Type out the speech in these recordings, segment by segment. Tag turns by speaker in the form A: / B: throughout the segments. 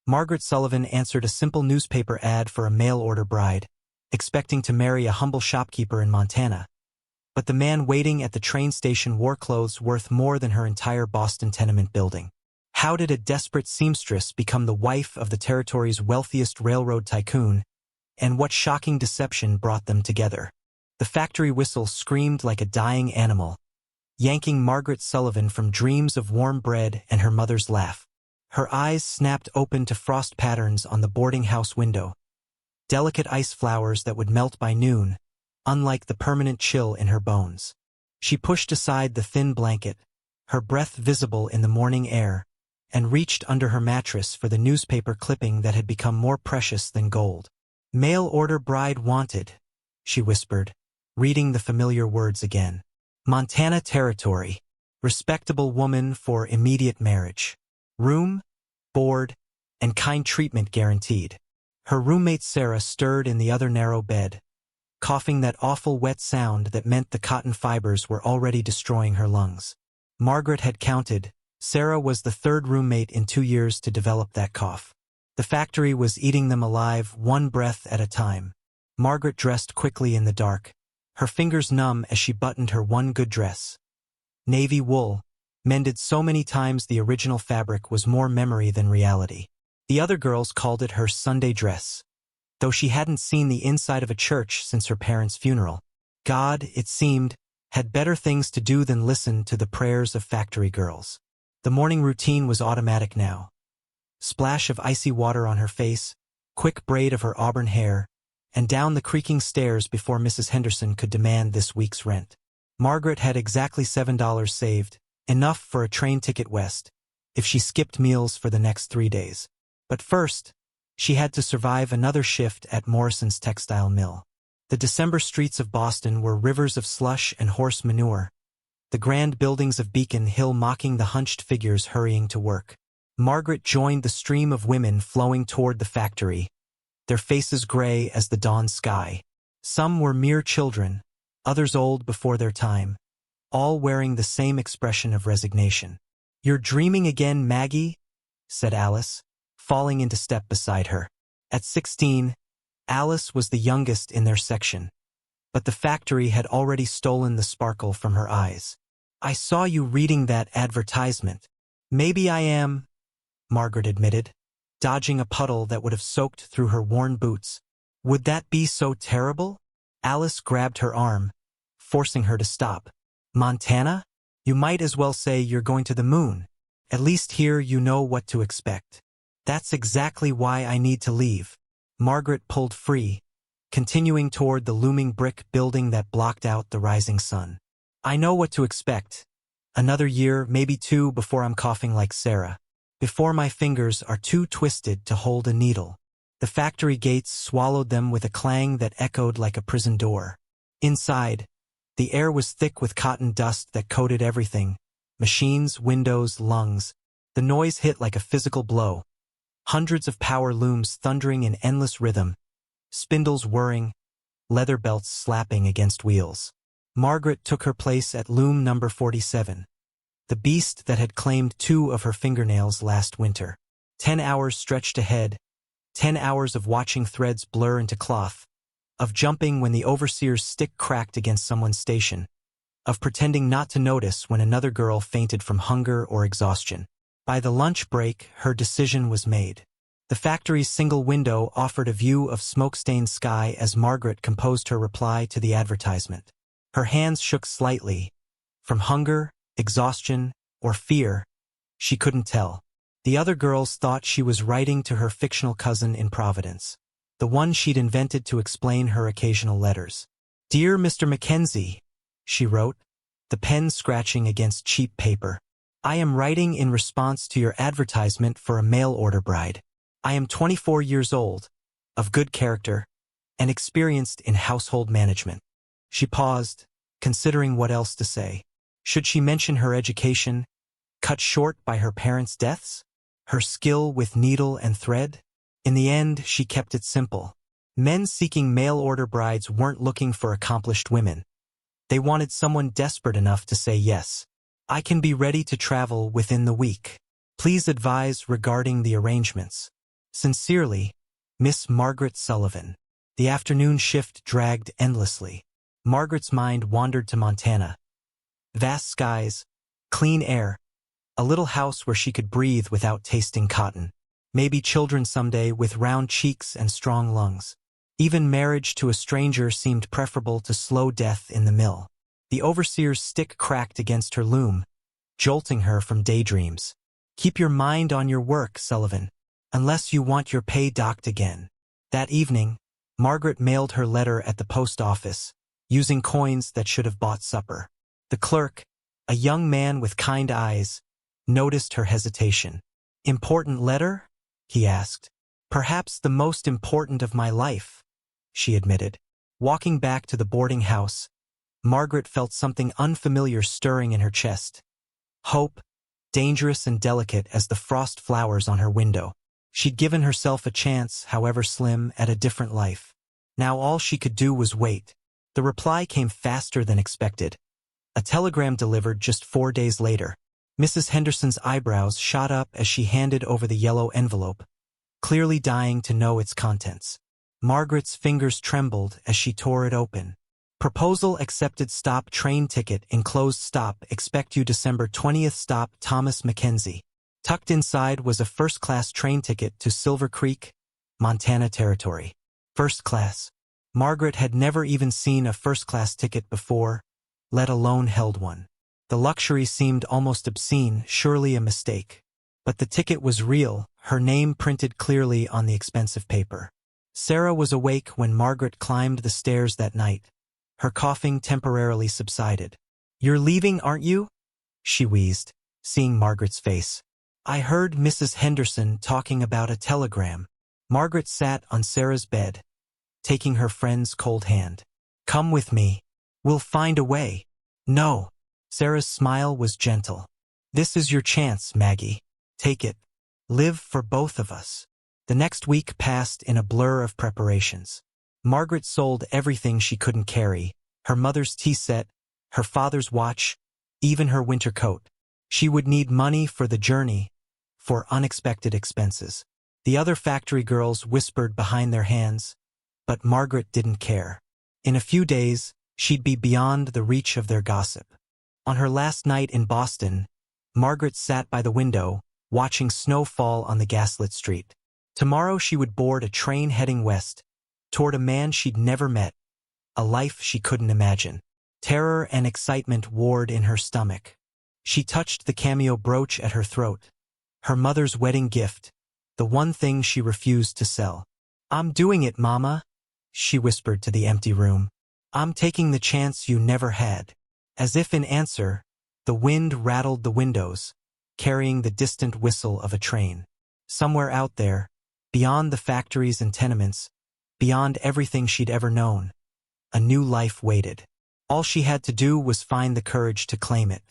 A: Margaret Sullivan answered a simple newspaper ad for a mail-order bride, expecting to marry a humble shopkeeper in Montana. But the man waiting at the train station wore clothes worth more than her entire Boston tenement building. How did a desperate seamstress become the wife of the territory's wealthiest railroad tycoon, and what shocking deception brought them together? The factory whistle screamed like a dying animal, yanking Margaret Sullivan from dreams of warm bread and her mother's laugh. Her eyes snapped open to frost patterns on the boarding house window, delicate ice flowers that would melt by noon, unlike the permanent chill in her bones. She pushed aside the thin blanket, her breath visible in the morning air, and reached under her mattress for the newspaper clipping that had become more precious than gold. "Mail order bride wanted," she whispered, reading the familiar words again. "Montana Territory. Respectable woman for immediate marriage. Room, board, and kind treatment guaranteed." Her roommate Sarah stirred in the other narrow bed, coughing that awful wet sound that meant the cotton fibers were already destroying her lungs. Margaret had counted. Sarah was the third roommate in 2 years to develop that cough. The factory was eating them alive, one breath at a time. Margaret dressed quickly in the dark, her fingers numb as she buttoned her one good dress. Navy wool, mended so many times the original fabric was more memory than reality. The other girls called it her Sunday dress, though she hadn't seen the inside of a church since her parents' funeral. God, it seemed, had better things to do than listen to the prayers of factory girls. The morning routine was automatic now. Splash of icy water on her face, quick braid of her auburn hair, and down the creaking stairs before Mrs. Henderson could demand this week's rent. Margaret had exactly $7 saved, enough for a train ticket west, if she skipped meals for the next 3 days. But first, she had to survive another shift at Morrison's textile mill. The December streets of Boston were rivers of slush and horse manure, the grand buildings of Beacon Hill mocking the hunched figures hurrying to work. Margaret joined the stream of women flowing toward the factory, their faces gray as the dawn sky. Some were mere children, others old before their time, all wearing the same expression of resignation. "You're dreaming again, Maggie?" said Alice, falling into step beside her. At 16, Alice was the youngest in their section, but the factory had already stolen the sparkle from her eyes. "I saw you reading that advertisement." "Maybe I am," Margaret admitted, dodging a puddle that would have soaked through her worn boots. "Would that be so terrible?" Alice grabbed her arm, forcing her to stop. "Montana? You might as well say you're going to the moon. At least here you know what to expect." "That's exactly why I need to leave." Margaret pulled free, continuing toward the looming brick building that blocked out the rising sun. "I know what to expect. Another year, maybe 2, before I'm coughing like Sarah. Before my fingers are too twisted to hold a needle." The factory gates swallowed them with a clang that echoed like a prison door. Inside, the air was thick with cotton dust that coated everything: machines, windows, lungs. The noise hit like a physical blow. Hundreds of power looms thundering in endless rhythm, spindles whirring, leather belts slapping against wheels. Margaret took her place at loom number 47, the beast that had claimed 2 of her fingernails last winter. 10 hours stretched ahead, 10 hours of watching threads blur into cloth, of jumping when the overseer's stick cracked against someone's station, of pretending not to notice when another girl fainted from hunger or exhaustion. By the lunch break, her decision was made. The factory's single window offered a view of smoke-stained sky as Margaret composed her reply to the advertisement. Her hands shook slightly. From hunger, exhaustion, or fear, she couldn't tell. The other girls thought she was writing to her fictional cousin in Providence, the one she'd invented to explain her occasional letters. "Dear Mr. Mackenzie," she wrote, the pen scratching against cheap paper. "I am writing in response to your advertisement for a mail-order bride. I am 24 years old, of good character, and experienced in household management." She paused, considering what else to say. Should she mention her education, cut short by her parents' deaths? Her skill with needle and thread? In the end, she kept it simple. Men seeking mail-order brides weren't looking for accomplished women. They wanted someone desperate enough to say yes. "I can be ready to travel within the week. Please advise regarding the arrangements." Sincerely, Miss Margaret Sullivan. The afternoon shift dragged endlessly. Margaret's mind wandered to Montana. Vast skies, clean air, a little house where she could breathe without tasting cotton. Maybe children someday with round cheeks and strong lungs. Even marriage to a stranger seemed preferable to slow death in the mill. The overseer's stick cracked against her loom, jolting her from daydreams. Keep your mind on your work, Sullivan, unless you want your pay docked again. That evening, Margaret mailed her letter at the post office, using coins that should have bought supper. The clerk, a young man with kind eyes, noticed her hesitation. "Important letter?" he asked. "Perhaps the most important of my life," she admitted. Walking back to the boarding house, Margaret felt something unfamiliar stirring in her chest. Hope, dangerous and delicate as the frost flowers on her window. She'd given herself a chance, however slim, at a different life. Now all she could do was wait. The reply came faster than expected. A telegram delivered just 4 days later. Mrs. Henderson's eyebrows shot up as she handed over the yellow envelope, clearly dying to know its contents. Margaret's fingers trembled as she tore it open. Proposal accepted, stop train ticket enclosed, stop expect you December 20th, stop Thomas Mackenzie. Tucked inside was a first-class train ticket to Silver Creek, Montana Territory. First class. Margaret had never even seen a first-class ticket before, let alone held one. The luxury seemed almost obscene, surely a mistake. But the ticket was real, her name printed clearly on the expensive paper. Sarah was awake when Margaret climbed the stairs that night. Her coughing temporarily subsided. "You're leaving, aren't you?" she wheezed, seeing Margaret's face. "I heard Mrs. Henderson talking about a telegram." Margaret sat on Sarah's bed, taking her friend's cold hand. "Come with me. We'll find a way." "No." Sarah's smile was gentle. "This is your chance, Maggie. Take it. Live for both of us." The next week passed in a blur of preparations. Margaret sold everything she couldn't carry, her mother's tea set, her father's watch, even her winter coat. She would need money for the journey, for unexpected expenses. The other factory girls whispered behind their hands, but Margaret didn't care. In a few days, she'd be beyond the reach of their gossip. On her last night in Boston, Margaret sat by the window, watching snow fall on the gaslit street. Tomorrow she would board a train heading west, toward a man she'd never met, a life she couldn't imagine. Terror and excitement warred in her stomach. She touched the cameo brooch at her throat, her mother's wedding gift, the one thing she refused to sell. "I'm doing it, Mama," she whispered to the empty room. "I'm taking the chance you never had." As if in answer, the wind rattled the windows, carrying the distant whistle of a train. Somewhere out there, beyond the factories and tenements, beyond everything she'd ever known, a new life waited. All she had to do was find the courage to claim it.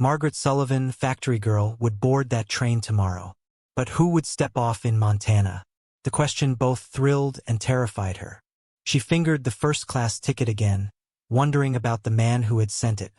A: Margaret Sullivan, factory girl, would board that train tomorrow. But who would step off in Montana? The question both thrilled and terrified her. She fingered the first-class ticket again, wondering about the man who had sent it.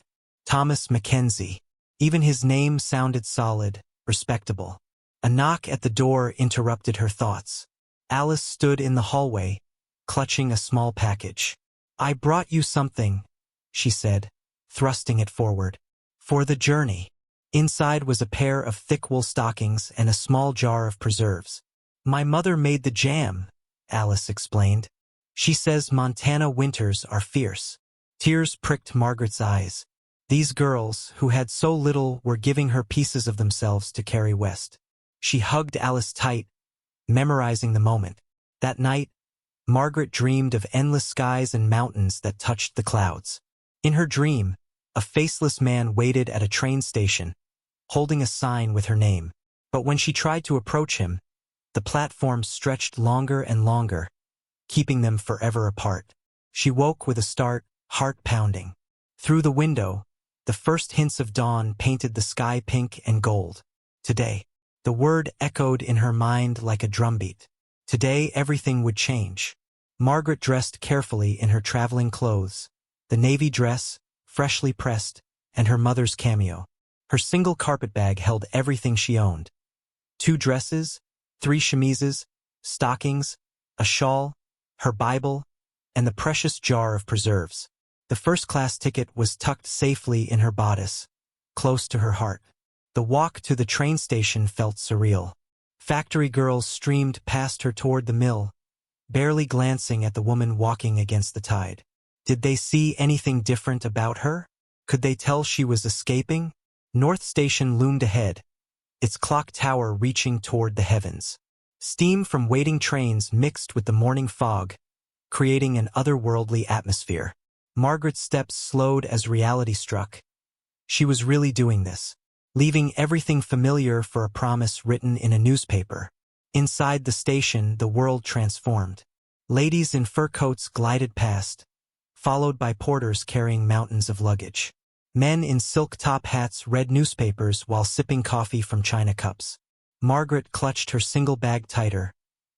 A: Thomas Mackenzie. Even his name sounded solid, respectable. A knock at the door interrupted her thoughts. Alice stood in the hallway, clutching a small package. "I brought you something," she said, thrusting it forward. "For the journey." Inside was a pair of thick wool stockings and a small jar of preserves. "My mother made the jam," Alice explained. "She says Montana winters are fierce." Tears pricked Margaret's eyes. These girls, who had so little, were giving her pieces of themselves to carry west. She hugged Alice tight, memorizing the moment. That night, Margaret dreamed of endless skies and mountains that touched the clouds. In her dream, a faceless man waited at a train station, holding a sign with her name. But when she tried to approach him, the platform stretched longer and longer, keeping them forever apart. She woke with a start, heart pounding. Through the window, the first hints of dawn painted the sky pink and gold. Today. The word echoed in her mind like a drumbeat. Today everything would change. Margaret dressed carefully in her traveling clothes, the navy dress, freshly pressed, and her mother's cameo. Her single carpetbag held everything she owned. 2 dresses, 3 chemises, stockings, a shawl, her Bible, and the precious jar of preserves. The first-class ticket was tucked safely in her bodice, close to her heart. The walk to the train station felt surreal. Factory girls streamed past her toward the mill, barely glancing at the woman walking against the tide. Did they see anything different about her? Could they tell she was escaping? North Station loomed ahead, its clock tower reaching toward the heavens. Steam from waiting trains mixed with the morning fog, creating an otherworldly atmosphere. Margaret's steps slowed as reality struck. She was really doing this, leaving everything familiar for a promise written in a newspaper. Inside the station, the world transformed. Ladies in fur coats glided past, followed by porters carrying mountains of luggage. Men in silk top hats read newspapers while sipping coffee from china cups. Margaret clutched her single bag tighter,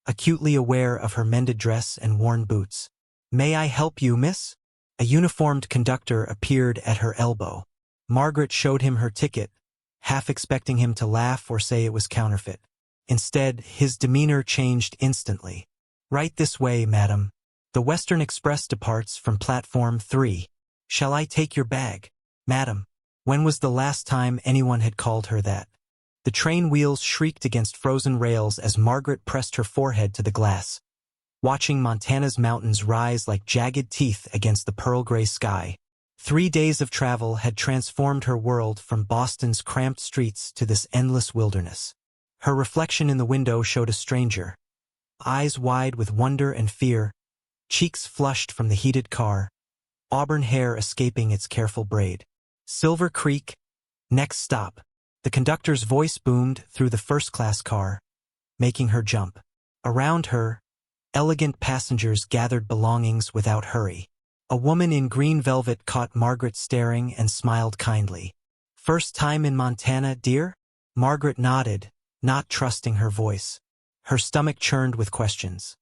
A: acutely aware of her mended dress and worn boots. "May I help you, miss?" A uniformed conductor appeared at her elbow. Margaret showed him her ticket, half expecting him to laugh or say it was counterfeit. Instead, his demeanor changed instantly. "Right this way, madam. The Western Express departs from platform 3. Shall I take your bag?" "Madam." When was the last time anyone had called her that? The train wheels shrieked against frozen rails as Margaret pressed her forehead to the glass, watching Montana's mountains rise like jagged teeth against the pearl-gray sky. 3 days of travel had transformed her world from Boston's cramped streets to this endless wilderness. Her reflection in the window showed a stranger, eyes wide with wonder and fear, cheeks flushed from the heated car, auburn hair escaping its careful braid. "Silver Creek, next stop." The conductor's voice boomed through the first-class car, making her jump. Around her, elegant passengers gathered belongings without hurry. A woman in green velvet caught Margaret staring and smiled kindly. "First time in Montana, dear?" Margaret nodded, not trusting her voice. Her stomach churned with questions.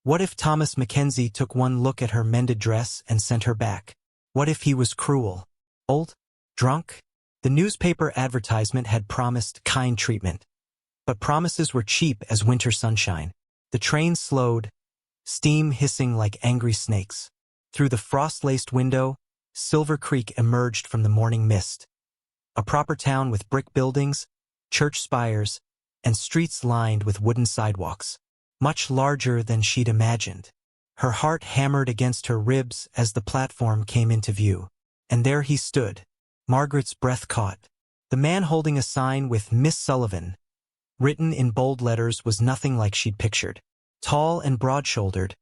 A: What if Thomas Mackenzie took one look at her mended dress and sent her back? What if he was cruel? Old? Drunk? The newspaper advertisement had promised kind treatment, but promises were cheap as winter sunshine. The train slowed, steam hissing like angry snakes. Through the frost-laced window, Silver Creek emerged from the morning mist. A proper town with brick buildings, church spires, and streets lined with wooden sidewalks. Much larger than she'd imagined. Her heart hammered against her ribs as the platform came into view. And there he stood. Margaret's breath caught. The man holding a sign with Miss Sullivan, written in bold letters, was nothing like she'd pictured. Tall and broad-shouldered,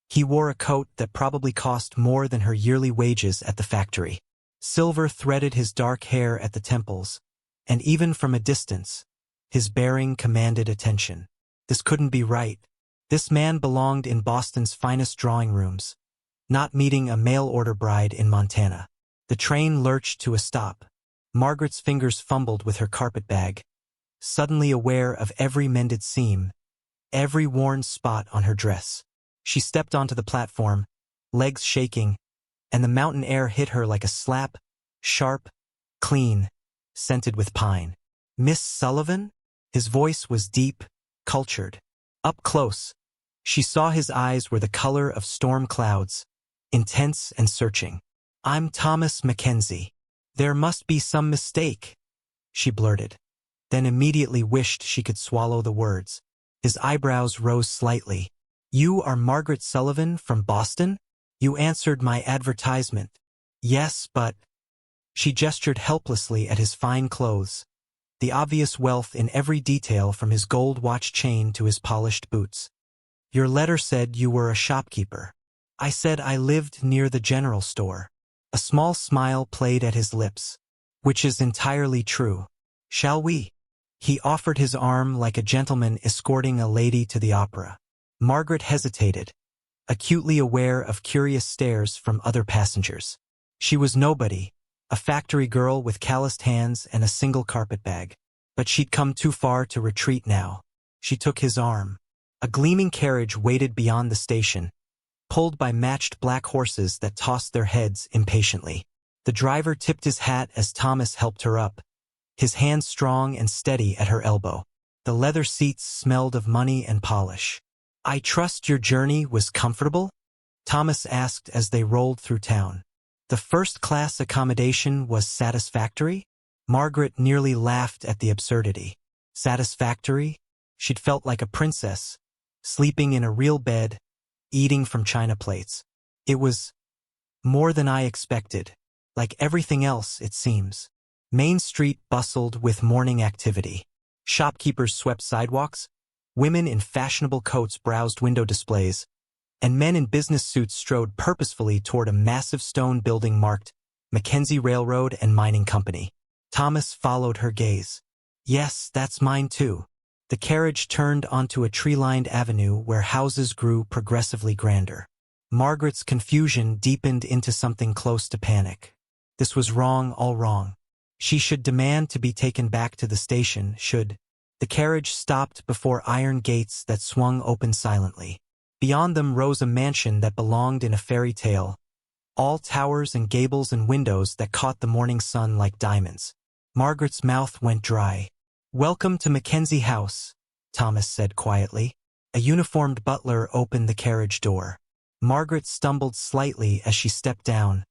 A: he wore a coat that probably cost more than her yearly wages at the factory. Silver threaded his dark hair at the temples, and even from a distance, his bearing commanded attention. This couldn't be right. This man belonged in Boston's finest drawing rooms, not meeting a mail-order bride in Montana. The train lurched to a stop. Margaret's fingers fumbled with her carpet bag, suddenly aware of every mended seam, every worn spot on her dress. She stepped onto the platform, legs shaking, and the mountain air hit her like a slap, sharp, clean, scented with pine. "Miss Sullivan?" His voice was deep, cultured. Up close, she saw his eyes were the color of storm clouds, intense and searching. "I'm Thomas Mackenzie. There must be some mistake," she blurted, then immediately wished she could swallow the words. His eyebrows rose slightly. "You are Margaret Sullivan from Boston? You answered my advertisement." "Yes, but—" She gestured helplessly at his fine clothes, the obvious wealth in every detail from his gold watch chain to his polished boots. "Your letter said you were a shopkeeper." "I said I lived near the general store." A small smile played at his lips. "Which is entirely true. Shall we?" He offered his arm like a gentleman escorting a lady to the opera. Margaret hesitated, acutely aware of curious stares from other passengers. She was nobody, a factory girl with calloused hands and a single carpet bag. But she'd come too far to retreat now. She took his arm. A gleaming carriage waited beyond the station, pulled by matched black horses that tossed their heads impatiently. The driver tipped his hat as Thomas helped her up, his hand strong and steady at her elbow. The leather seats smelled of money and polish. I trust your journey was comfortable? Thomas asked as they rolled through town. The first-class accommodation was satisfactory? Margaret nearly laughed at the absurdity. Satisfactory? She'd felt like a princess, sleeping in a real bed, eating from china plates. It was more than I expected. Like everything else, it seems. Main Street bustled with morning activity. Shopkeepers swept sidewalks, women in fashionable coats browsed window displays, and men in business suits strode purposefully toward a massive stone building marked Mackenzie Railroad and Mining Company. Thomas followed her gaze. Yes, that's mine too. The carriage turned onto a tree-lined avenue where houses grew progressively grander. Margaret's confusion deepened into something close to panic. This was wrong, all wrong. She should demand to be taken back to the station, should. The carriage stopped before iron gates that swung open silently. Beyond them rose a mansion that belonged in a fairy tale, all towers and gables and windows that caught the morning sun like diamonds. Margaret's mouth went dry. Welcome to Mackenzie House, Thomas said quietly. A uniformed butler opened the carriage door. Margaret stumbled slightly as she stepped down,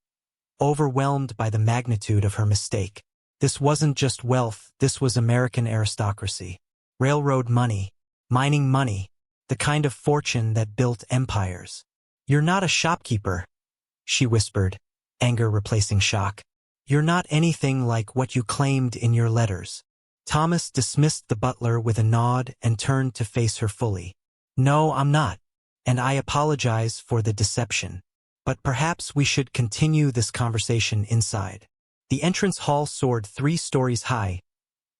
A: overwhelmed by the magnitude of her mistake. This wasn't just wealth, this was American aristocracy. Railroad money, mining money, the kind of fortune that built empires. You're not a shopkeeper, she whispered, anger replacing shock. You're not anything like what you claimed in your letters. Thomas dismissed the butler with a nod and turned to face her fully. No, I'm not, and I apologize for the deception. But perhaps we should continue this conversation inside. The entrance hall soared 3 stories high,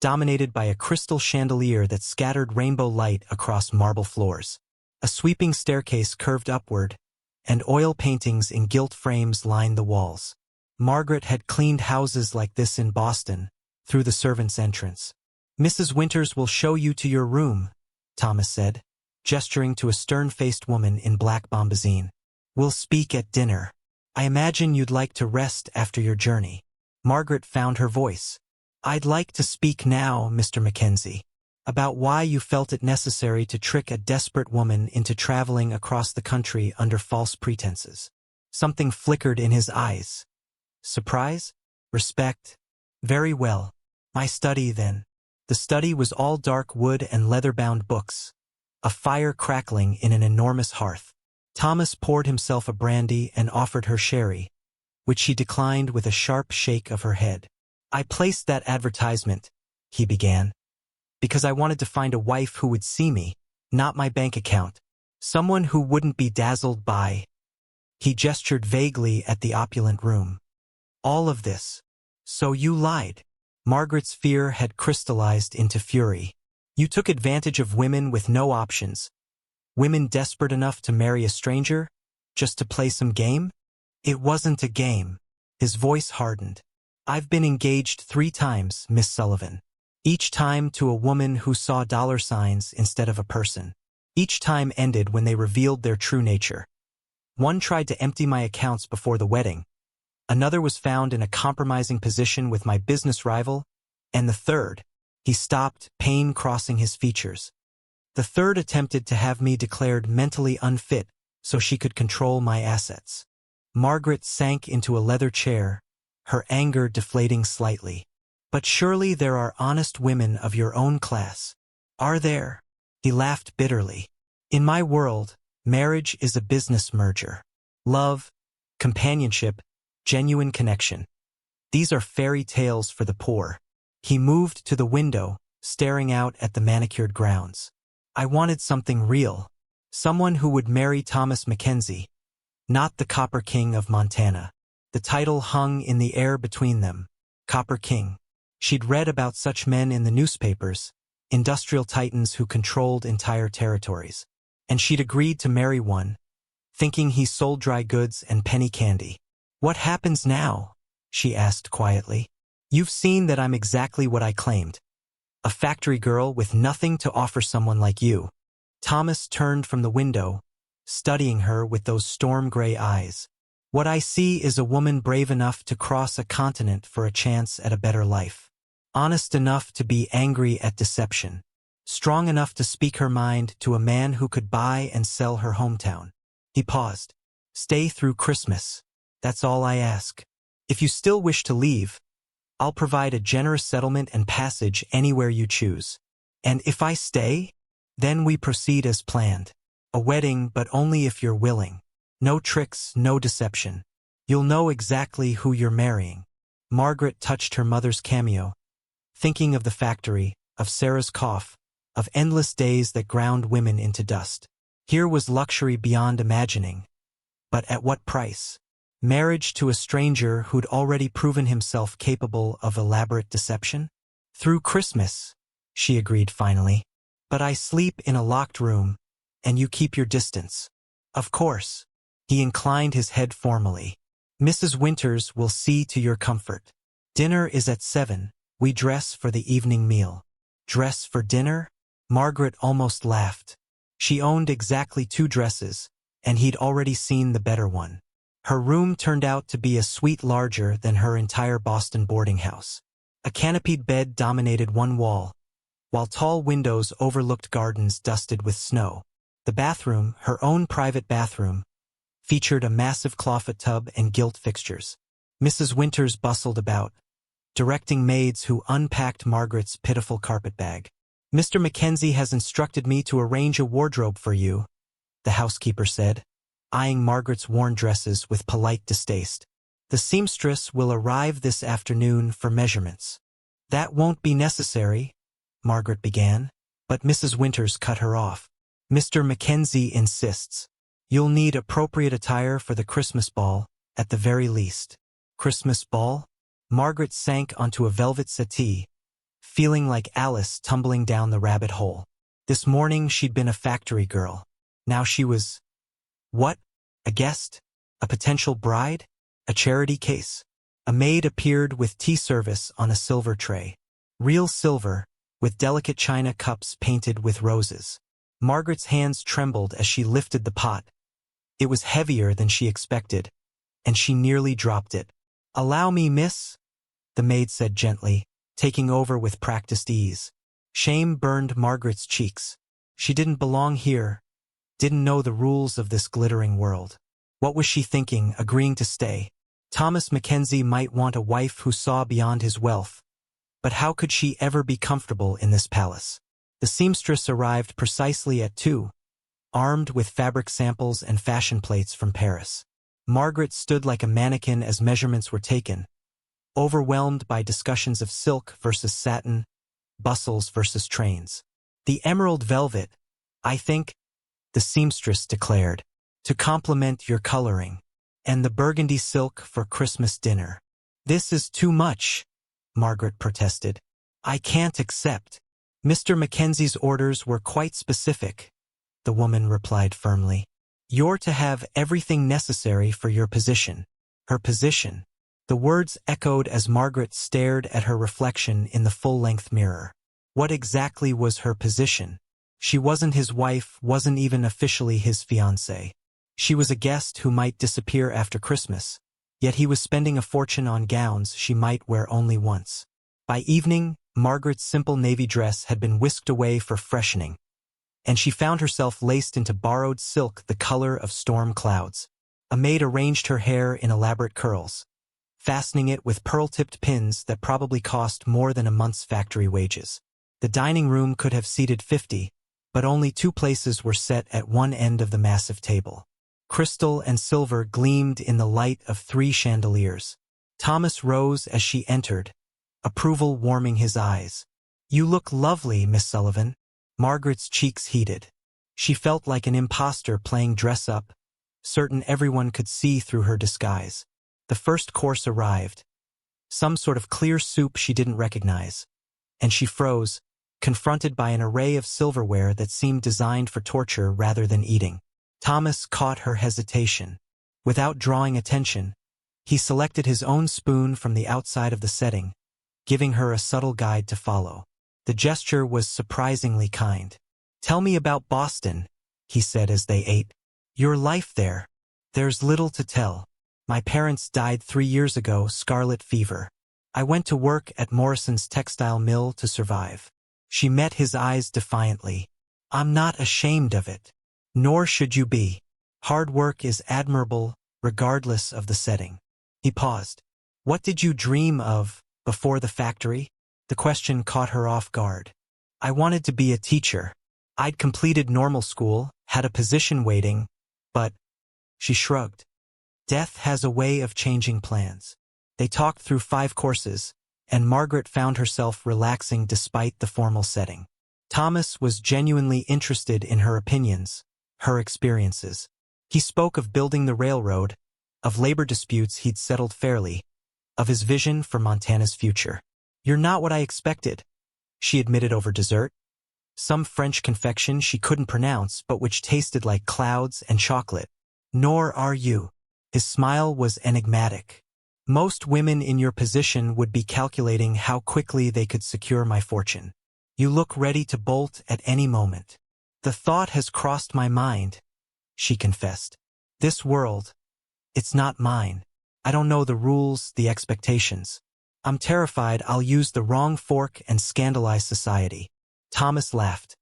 A: dominated by a crystal chandelier that scattered rainbow light across marble floors. A sweeping staircase curved upward, and oil paintings in gilt frames lined the walls. Margaret had cleaned houses like this in Boston, through the servants' entrance. Mrs. Winters will show you to your room, Thomas said, gesturing to a stern-faced woman in black bombazine. We'll speak at dinner. I imagine you'd like to rest after your journey. Margaret found her voice. I'd like to speak now, Mr. Mackenzie, about why you felt it necessary to trick a desperate woman into traveling across the country under false pretenses. Something flickered in his eyes. Surprise? Respect? Very well. My study, then. The study was all dark wood and leather-bound books, a fire crackling in an enormous hearth. Thomas poured himself a brandy and offered her sherry, which she declined with a sharp shake of her head. I placed that advertisement, he began, because I wanted to find a wife who would see me, not my bank account. Someone who wouldn't be dazzled by. He gestured vaguely at the opulent room. All of this. So you lied. Margaret's fear had crystallized into fury. You took advantage of women with no options. Women desperate enough to marry a stranger, just to play some game? It wasn't a game. His voice hardened. I've been engaged 3 times, Miss Sullivan. Each time to a woman who saw dollar signs instead of a person. Each time ended when they revealed their true nature. One tried to empty my accounts before the wedding. Another was found in a compromising position with my business rival. And the third, he stopped, pain crossing his features. The third attempted to have me declared mentally unfit so she could control my assets. Margaret sank into a leather chair, her anger deflating slightly. But surely there are honest women of your own class. Are there? He laughed bitterly. In my world, marriage is a business merger. Love, companionship, genuine connection. These are fairy tales for the poor. He moved to the window, staring out at the manicured grounds. I wanted something real. Someone who would marry Thomas Mackenzie, not the Copper King of Montana. The title hung in the air between them. Copper King. She'd read about such men in the newspapers, industrial titans who controlled entire territories. And she'd agreed to marry one, thinking he sold dry goods and penny candy. What happens now? She asked quietly. You've seen that I'm exactly what I claimed. A factory girl with nothing to offer someone like you. Thomas turned from the window, studying her with those storm-gray eyes. What I see is a woman brave enough to cross a continent for a chance at a better life. Honest enough to be angry at deception. strong enough to speak her mind to a man who could buy and sell her hometown. He paused. Stay through Christmas. That's all I ask. If you still wish to leave, I'll provide a generous settlement and passage anywhere you choose. And if I stay, then we proceed as planned. A wedding, but only if you're willing. No tricks, no deception. You'll know exactly who you're marrying. Margaret touched her mother's cameo, thinking of the factory, of Sarah's cough, of endless days that ground women into dust. Here was luxury beyond imagining. But at what price? Marriage to a stranger who'd already proven himself capable of elaborate deception? Through Christmas, she agreed finally. But I sleep in a locked room, and you keep your distance. Of course. He inclined his head formally. Mrs. Winters will see to your comfort. Dinner is at 7. We dress for the evening meal. Dress for dinner? Margaret almost laughed. She owned exactly 2 dresses, and he'd already seen the better one. Her room turned out to be a suite larger than her entire Boston boarding house. A canopied bed dominated one wall, while tall windows overlooked gardens dusted with snow. The bathroom, her own private bathroom, featured a massive clawfoot tub and gilt fixtures. Mrs. Winters bustled about, directing maids who unpacked Margaret's pitiful carpet bag. Mr. Mackenzie has instructed me to arrange a wardrobe for you, the housekeeper said, eyeing Margaret's worn dresses with polite distaste. The seamstress will arrive this afternoon for measurements. That won't be necessary, Margaret began, but Mrs. Winters cut her off. Mr. Mackenzie insists. You'll need appropriate attire for the Christmas ball, at the very least. Christmas ball? Margaret sank onto a velvet settee, feeling like Alice tumbling down the rabbit hole. This morning she'd been a factory girl. Now she was... What? A guest? A potential bride? A charity case? A maid appeared with tea service on a silver tray. Real silver, with delicate china cups painted with roses. Margaret's hands trembled as she lifted the pot. It was heavier than she expected, and she nearly dropped it. Allow me, miss, the maid said gently, taking over with practiced ease. Shame burned Margaret's cheeks. She didn't belong here, didn't know the rules of this glittering world. What was she thinking, agreeing to stay? Thomas Mackenzie might want a wife who saw beyond his wealth, but how could she ever be comfortable in this palace? The seamstress arrived precisely at 2, armed with fabric samples and fashion plates from Paris. Margaret stood like a mannequin as measurements were taken, overwhelmed by discussions of silk versus satin, bustles versus trains. The emerald velvet, I think, the seamstress declared, to complement your coloring, and the burgundy silk for Christmas dinner. This is too much, Margaret protested. I can't accept. Mr. Mackenzie's orders were quite specific, the woman replied firmly. You're to have everything necessary for your position. Her position. The words echoed as Margaret stared at her reflection in the full-length mirror. What exactly was her position? She wasn't his wife, wasn't even officially his fiancée. She was a guest who might disappear after Christmas, yet he was spending a fortune on gowns she might wear only once. By evening, Margaret's simple navy dress had been whisked away for freshening, and she found herself laced into borrowed silk the color of storm clouds. A maid arranged her hair in elaborate curls, fastening it with pearl-tipped pins that probably cost more than a month's factory wages. The dining room could have seated 50, but only 2 places were set at one end of the massive table. Crystal and silver gleamed in the light of 3 chandeliers. Thomas rose as she entered, approval warming his eyes. You look lovely, Miss Sullivan. Margaret's cheeks heated. She felt like an imposter playing dress-up, certain everyone could see through her disguise. The first course arrived, some sort of clear soup she didn't recognize, and she froze, confronted by an array of silverware that seemed designed for torture rather than eating. Thomas caught her hesitation. Without drawing attention, he selected his own spoon from the outside of the setting, giving her a subtle guide to follow. The gesture was surprisingly kind. Tell me about Boston, he said as they ate. Your life there. There's little to tell. My parents died 3 years ago, scarlet fever. I went to work at Morrison's textile mill to survive. She met his eyes defiantly. I'm not ashamed of it. Nor should you be. Hard work is admirable, regardless of the setting. He paused. What did you dream of before the factory? The question caught her off guard. I wanted to be a teacher. I'd completed normal school, had a position waiting, but… She shrugged. Death has a way of changing plans. They talked through 5 courses, and Margaret found herself relaxing despite the formal setting. Thomas was genuinely interested in her opinions, her experiences. He spoke of building the railroad, of labor disputes he'd settled fairly, of his vision for Montana's future. You're not what I expected, she admitted over dessert. Some French confection she couldn't pronounce but which tasted like clouds and chocolate. Nor are you. His smile was enigmatic. Most women in your position would be calculating how quickly they could secure my fortune. You look ready to bolt at any moment. The thought has crossed my mind, she confessed. This world, it's not mine. I don't know the rules, the expectations. I'm terrified I'll use the wrong fork and scandalize society. Thomas laughed.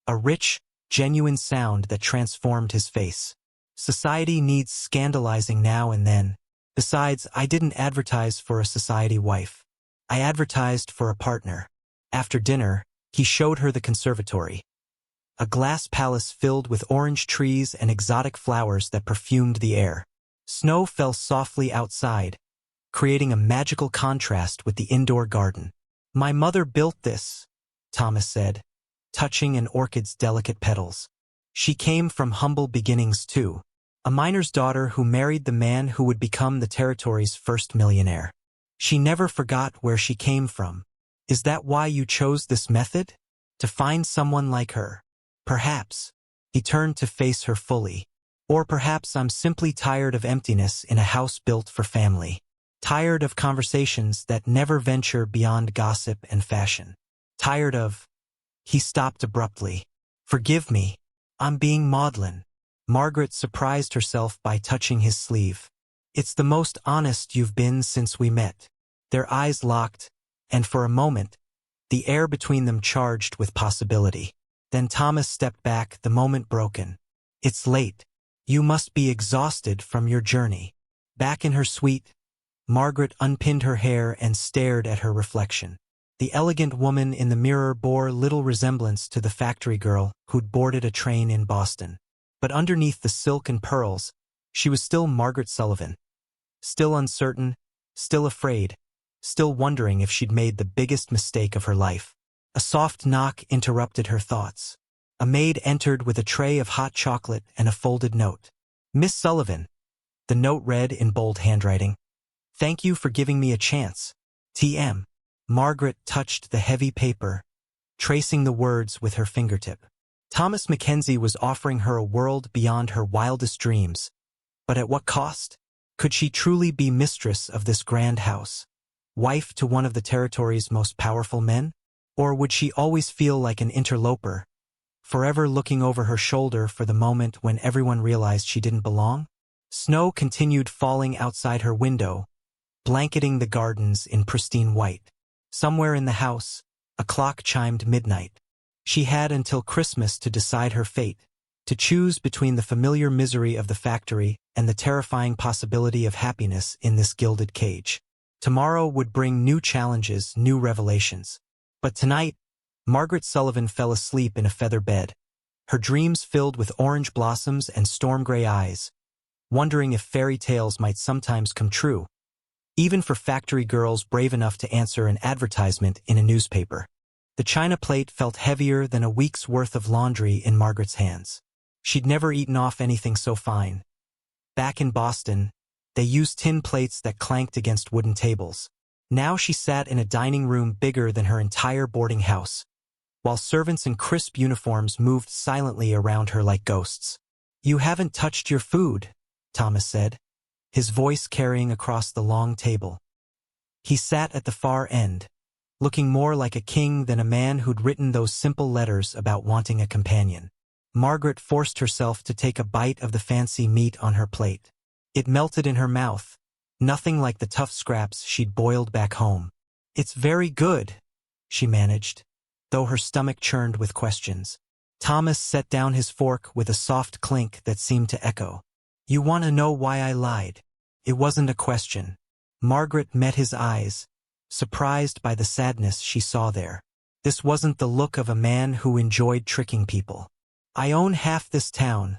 A: A rich, genuine sound that transformed his face. Society needs scandalizing now and then. Besides, I didn't advertise for a society wife. I advertised for a partner. After dinner, he showed her the conservatory. A glass palace filled with orange trees and exotic flowers that perfumed the air. Snow fell softly outside, creating a magical contrast with the indoor garden. My mother built this, Thomas said, touching an orchid's delicate petals. She came from humble beginnings too, a miner's daughter who married the man who would become the territory's first millionaire. She never forgot where she came from. Is that why you chose this method? To find someone like her? Perhaps. He turned to face her fully. Or perhaps I'm simply tired of emptiness in a house built for family. Tired of conversations that never venture beyond gossip and fashion. Tired of… He stopped abruptly. Forgive me. I'm being maudlin. Margaret surprised herself by touching his sleeve. It's the most honest you've been since we met. Their eyes locked, and for a moment, the air between them charged with possibility. Then Thomas stepped back, the moment broken. It's late. You must be exhausted from your journey. Back in her suite, Margaret unpinned her hair and stared at her reflection. The elegant woman in the mirror bore little resemblance to the factory girl who'd boarded a train in Boston. But underneath the silk and pearls, she was still Margaret Sullivan. Still uncertain, still afraid, still wondering if she'd made the biggest mistake of her life. A soft knock interrupted her thoughts. A maid entered with a tray of hot chocolate and a folded note. Miss Sullivan. The note read in bold handwriting. Thank you for giving me a chance. T.M. Margaret touched the heavy paper, tracing the words with her fingertip. Thomas Mackenzie was offering her a world beyond her wildest dreams. But at what cost? Could she truly be mistress of this grand house? Wife to one of the territory's most powerful men? Or would she always feel like an interloper, forever looking over her shoulder for the moment when everyone realized she didn't belong? Snow continued falling outside her window, blanketing the gardens in pristine white. Somewhere in the house, a clock chimed midnight. She had until Christmas to decide her fate, to choose between the familiar misery of the factory and the terrifying possibility of happiness in this gilded cage. Tomorrow would bring new challenges, new revelations. But tonight, Margaret Sullivan fell asleep in a feather bed, her dreams filled with orange blossoms and storm-gray eyes, wondering if fairy tales might sometimes come true, even for factory girls brave enough to answer an advertisement in a newspaper. The china plate felt heavier than a week's worth of laundry in Margaret's hands. She'd never eaten off anything so fine. Back in Boston, they used tin plates that clanked against wooden tables. Now she sat in a dining room bigger than her entire boarding house, while servants in crisp uniforms moved silently around her like ghosts. You haven't touched your food, Thomas said, his voice carrying across the long table. He sat at the far end, looking more like a king than a man who'd written those simple letters about wanting a companion. Margaret forced herself to take a bite of the fancy meat on her plate. It melted in her mouth, nothing like the tough scraps she'd boiled back home. It's very good, she managed. though her stomach churned with questions. Thomas set down his fork with a soft clink that seemed to echo. You want to know why I lied? It wasn't a question. Margaret met his eyes, surprised by the sadness she saw there. This wasn't the look of a man who enjoyed tricking people. I own half this town,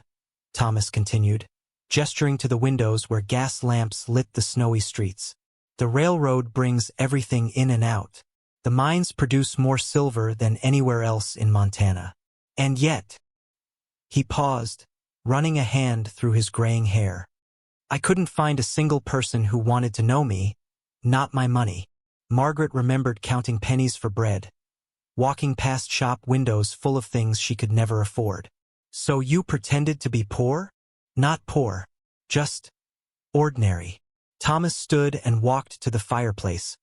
A: Thomas continued, gesturing to the windows where gas lamps lit the snowy streets. The railroad brings everything in and out. The mines produce more silver than anywhere else in Montana. And yet, he paused, running a hand through his graying hair. I couldn't find a single person who wanted to know me, not my money. Margaret remembered counting pennies for bread, walking past shop windows full of things she could never afford. So you pretended to be poor? Not poor, just ordinary. Thomas stood and walked to the fireplace,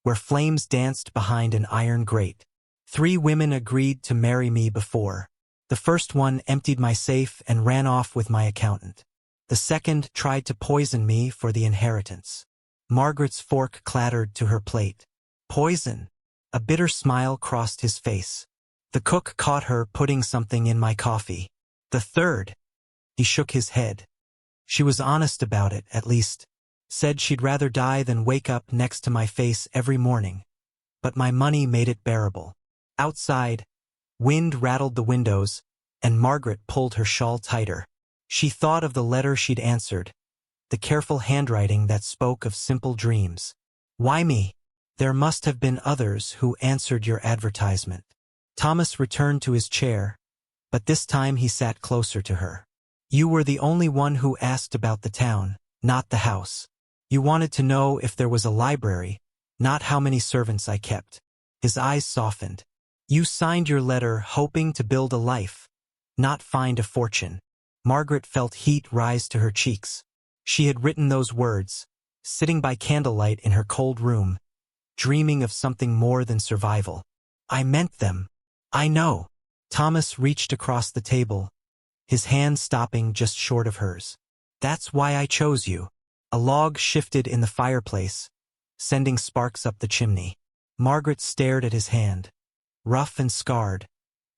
A: where flames danced behind an iron grate. 3 women agreed to marry me before. The first one emptied my safe and ran off with my accountant. The second tried to poison me for the inheritance. Margaret's fork clattered to her plate. Poison. A bitter smile crossed his face. The cook caught her putting something in my coffee. The third. He shook his head. She was honest about it, at least. Said she'd rather die than wake up next to my face every morning. But my money made it bearable. Outside, wind rattled the windows, and Margaret pulled her shawl tighter. She thought of the letter she'd answered, the careful handwriting that spoke of simple dreams. Why me? There must have been others who answered your advertisement. Thomas returned to his chair, but this time he sat closer to her. You were the only one who asked about the town, not the house. You wanted to know if there was a library, not how many servants I kept. His eyes softened. You signed your letter hoping to build a life, not find a fortune. Margaret felt heat rise to her cheeks. She had written those words, sitting by candlelight in her cold room, dreaming of something more than survival. I meant them. I know. Thomas reached across the table, his hand stopping just short of hers. That's why I chose you. A log shifted in the fireplace, sending sparks up the chimney. Margaret stared at his hand, rough and scarred,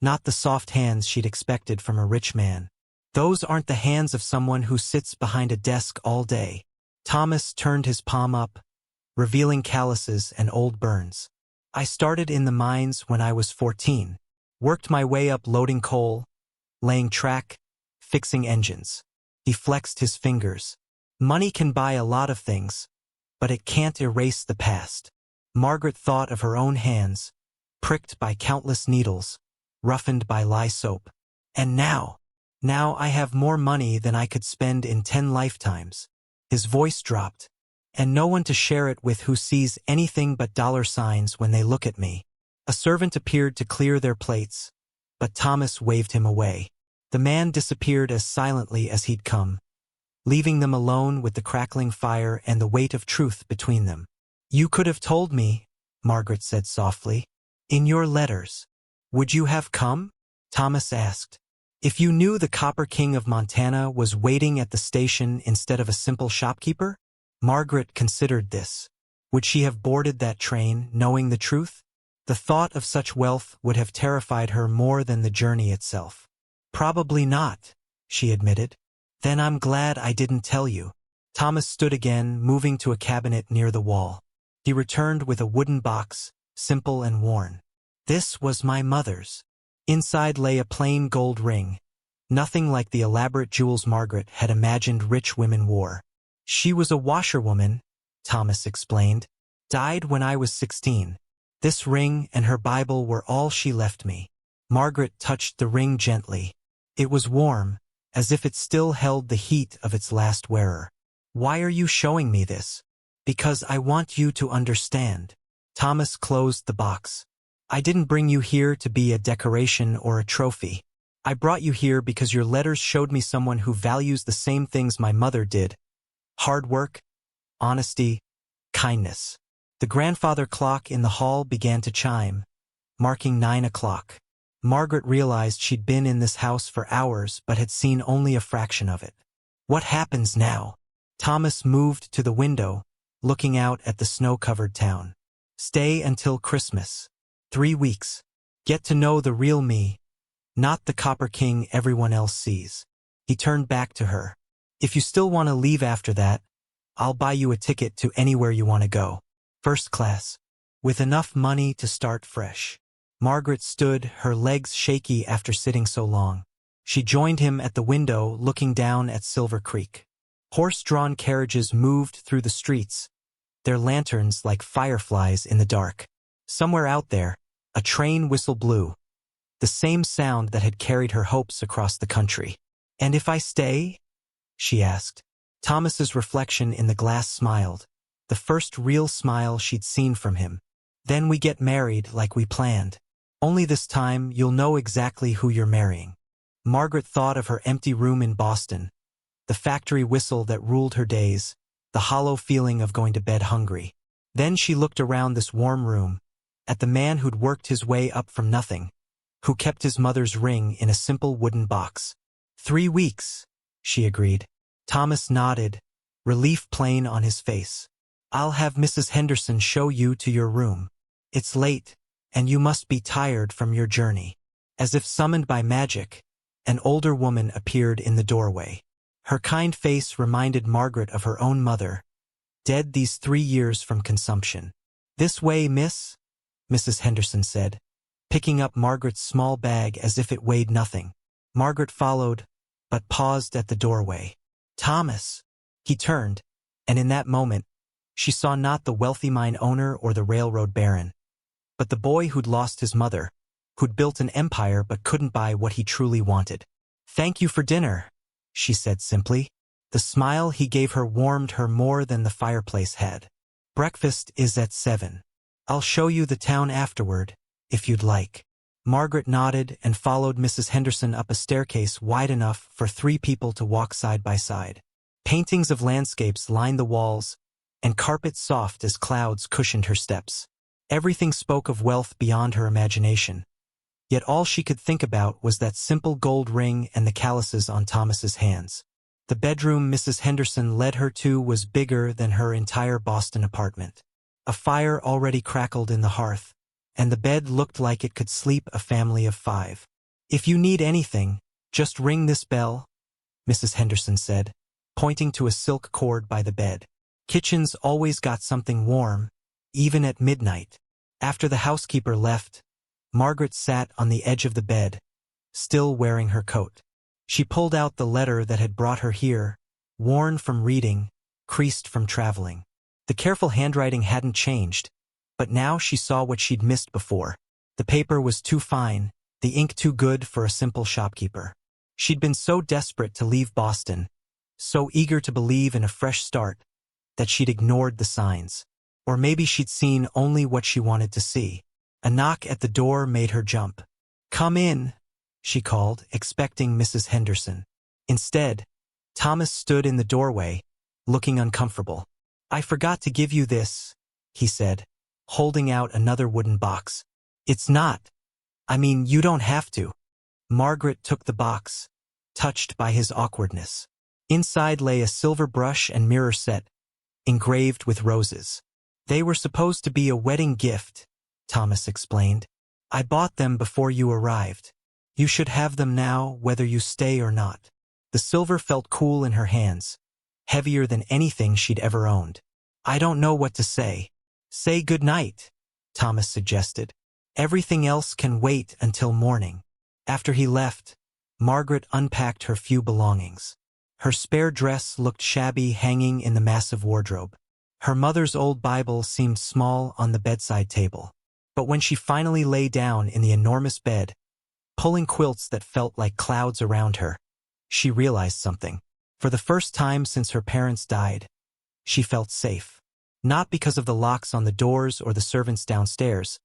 A: not the soft hands she'd expected from a rich man. Those aren't the hands of someone who sits behind a desk all day. Thomas turned his palm up, revealing calluses and old burns. I started in the mines when I was 14, worked my way up loading coal, laying track, fixing engines. He flexed his fingers. Money can buy a lot of things, but it can't erase the past. Margaret thought of her own hands, pricked by countless needles, roughened by lye soap. And now I have more money than I could spend in 10 lifetimes. His voice dropped. And no one to share it with who sees anything but dollar signs when they look at me. A servant appeared to clear their plates, but Thomas waved him away. The man disappeared as silently as he'd come, leaving them alone with the crackling fire and the weight of truth between them. You could have told me, Margaret said softly. In your letters. Would you have come? Thomas asked. If you knew the Copper King of Montana was waiting at the station instead of a simple shopkeeper? Margaret considered this. Would she have boarded that train, knowing the truth? The thought of such wealth would have terrified her more than the journey itself. Probably not, she admitted. Then I'm glad I didn't tell you. Thomas stood again, moving to a cabinet near the wall. He returned with a wooden box, simple and worn. This was my mother's. Inside lay a plain gold ring, nothing like the elaborate jewels Margaret had imagined rich women wore. She was a washerwoman, Thomas explained. Died when I was 16. This ring and her Bible were all she left me. Margaret touched the ring gently. It was warm, as if it still held the heat of its last wearer. Why are you showing me this? Because I want you to understand. Thomas closed the box. I didn't bring you here to be a decoration or a trophy. I brought you here because your letters showed me someone who values the same things my mother did. Hard work, honesty, kindness. The grandfather clock in the hall began to chime, marking 9 o'clock. Margaret realized she'd been in this house for hours but had seen only a fraction of it. What happens now? Thomas moved to the window, looking out at the snow-covered town. Stay until Christmas. 3 weeks. Get to know the real me, not the Copper King everyone else sees. He turned back to her. If you still want to leave after that, I'll buy you a ticket to anywhere you want to go. First class. With enough money to start fresh. Margaret stood, her legs shaky after sitting so long. She joined him at the window, looking down at Silver Creek. Horse-drawn carriages moved through the streets, their lanterns like fireflies in the dark. Somewhere out there, a train whistle blew, the same sound that had carried her hopes across the country. "And if I stay?" she asked. Thomas's reflection in the glass smiled, the first real smile she'd seen from him. "Then we get married like we planned. Only this time you'll know exactly who you're marrying." Margaret thought of her empty room in Boston, the factory whistle that ruled her days, the hollow feeling of going to bed hungry. Then she looked around this warm room, at the man who'd worked his way up from nothing, who kept his mother's ring in a simple wooden box. 3 weeks, she agreed. Thomas nodded, relief plain on his face. "I'll have Mrs. Henderson show you to your room. It's late, and you must be tired from your journey." As if summoned by magic, an older woman appeared in the doorway. Her kind face reminded Margaret of her own mother, dead these 3 years from consumption. "This way, miss," Mrs. Henderson said, picking up Margaret's small bag as if it weighed nothing. Margaret followed, but paused at the doorway. "Thomas." He turned, and in that moment, she saw not the wealthy mine owner or the railroad baron, but the boy who'd lost his mother, who'd built an empire but couldn't buy what he truly wanted. "Thank you for dinner," she said simply. The smile he gave her warmed her more than the fireplace had. "Breakfast is at 7. I'll show you the town afterward, if you'd like." Margaret nodded and followed Mrs. Henderson up a staircase wide enough for 3 people to walk side by side. Paintings of landscapes lined the walls, and carpet soft as clouds cushioned her steps. Everything spoke of wealth beyond her imagination. Yet all she could think about was that simple gold ring and the calluses on Thomas's hands. The bedroom Mrs. Henderson led her to was bigger than her entire Boston apartment. A fire already crackled in the hearth, and the bed looked like it could sleep a family of 5. "If you need anything, just ring this bell," Mrs. Henderson said, pointing to a silk cord by the bed. "Kitchen's always got something warm, even at midnight." After the housekeeper left, Margaret sat on the edge of the bed, still wearing her coat. She pulled out the letter that had brought her here, worn from reading, creased from traveling. The careful handwriting hadn't changed, but now she saw what she'd missed before. The paper was too fine, the ink too good for a simple shopkeeper. She'd been so desperate to leave Boston, so eager to believe in a fresh start, that she'd ignored the signs. Or maybe she'd seen only what she wanted to see. A knock at the door made her jump. "Come in," she called, expecting Mrs. Henderson. Instead, Thomas stood in the doorway, looking uncomfortable. "I forgot to give you this," he said, holding out another wooden box. "It's not. I mean, you don't have to." Margaret took the box, touched by his awkwardness. Inside lay a silver brush and mirror set, engraved with roses. "They were supposed to be a wedding gift," Thomas explained. "I bought them before you arrived. You should have them now, whether you stay or not." The silver felt cool in her hands, heavier than anything she'd ever owned. "I don't know what to say." "Say good night," Thomas suggested. "Everything else can wait until morning." After he left, Margaret unpacked her few belongings. Her spare dress looked shabby hanging in the massive wardrobe. Her mother's old Bible seemed small on the bedside table. But when she finally lay down in the enormous bed, pulling quilts that felt like clouds around her, she realized something. For the first time since her parents died, she felt safe. Not because of the locks on the doors or the servants downstairs,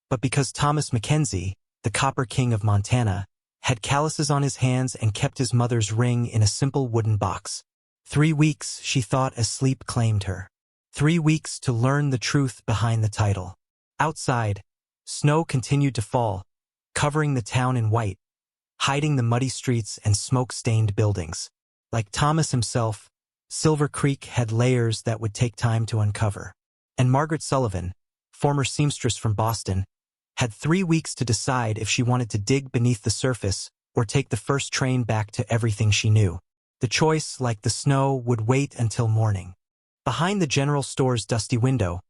A: but because Thomas Mackenzie, the Copper King of Montana, had calluses on his hands and kept his mother's ring in a simple wooden box. 3 weeks, she thought, as sleep claimed her. 3 weeks to learn the truth behind the title. Outside, snow continued to fall, covering the town in white, hiding the muddy streets and smoke-stained buildings. Like Thomas himself, Silver Creek had layers that would take time to uncover. And Margaret Sullivan, former seamstress from Boston, had 3 weeks to decide if she wanted to dig beneath the surface or take the first train back to everything she knew. The choice, like the snow, would wait until morning. Behind the general store's dusty window,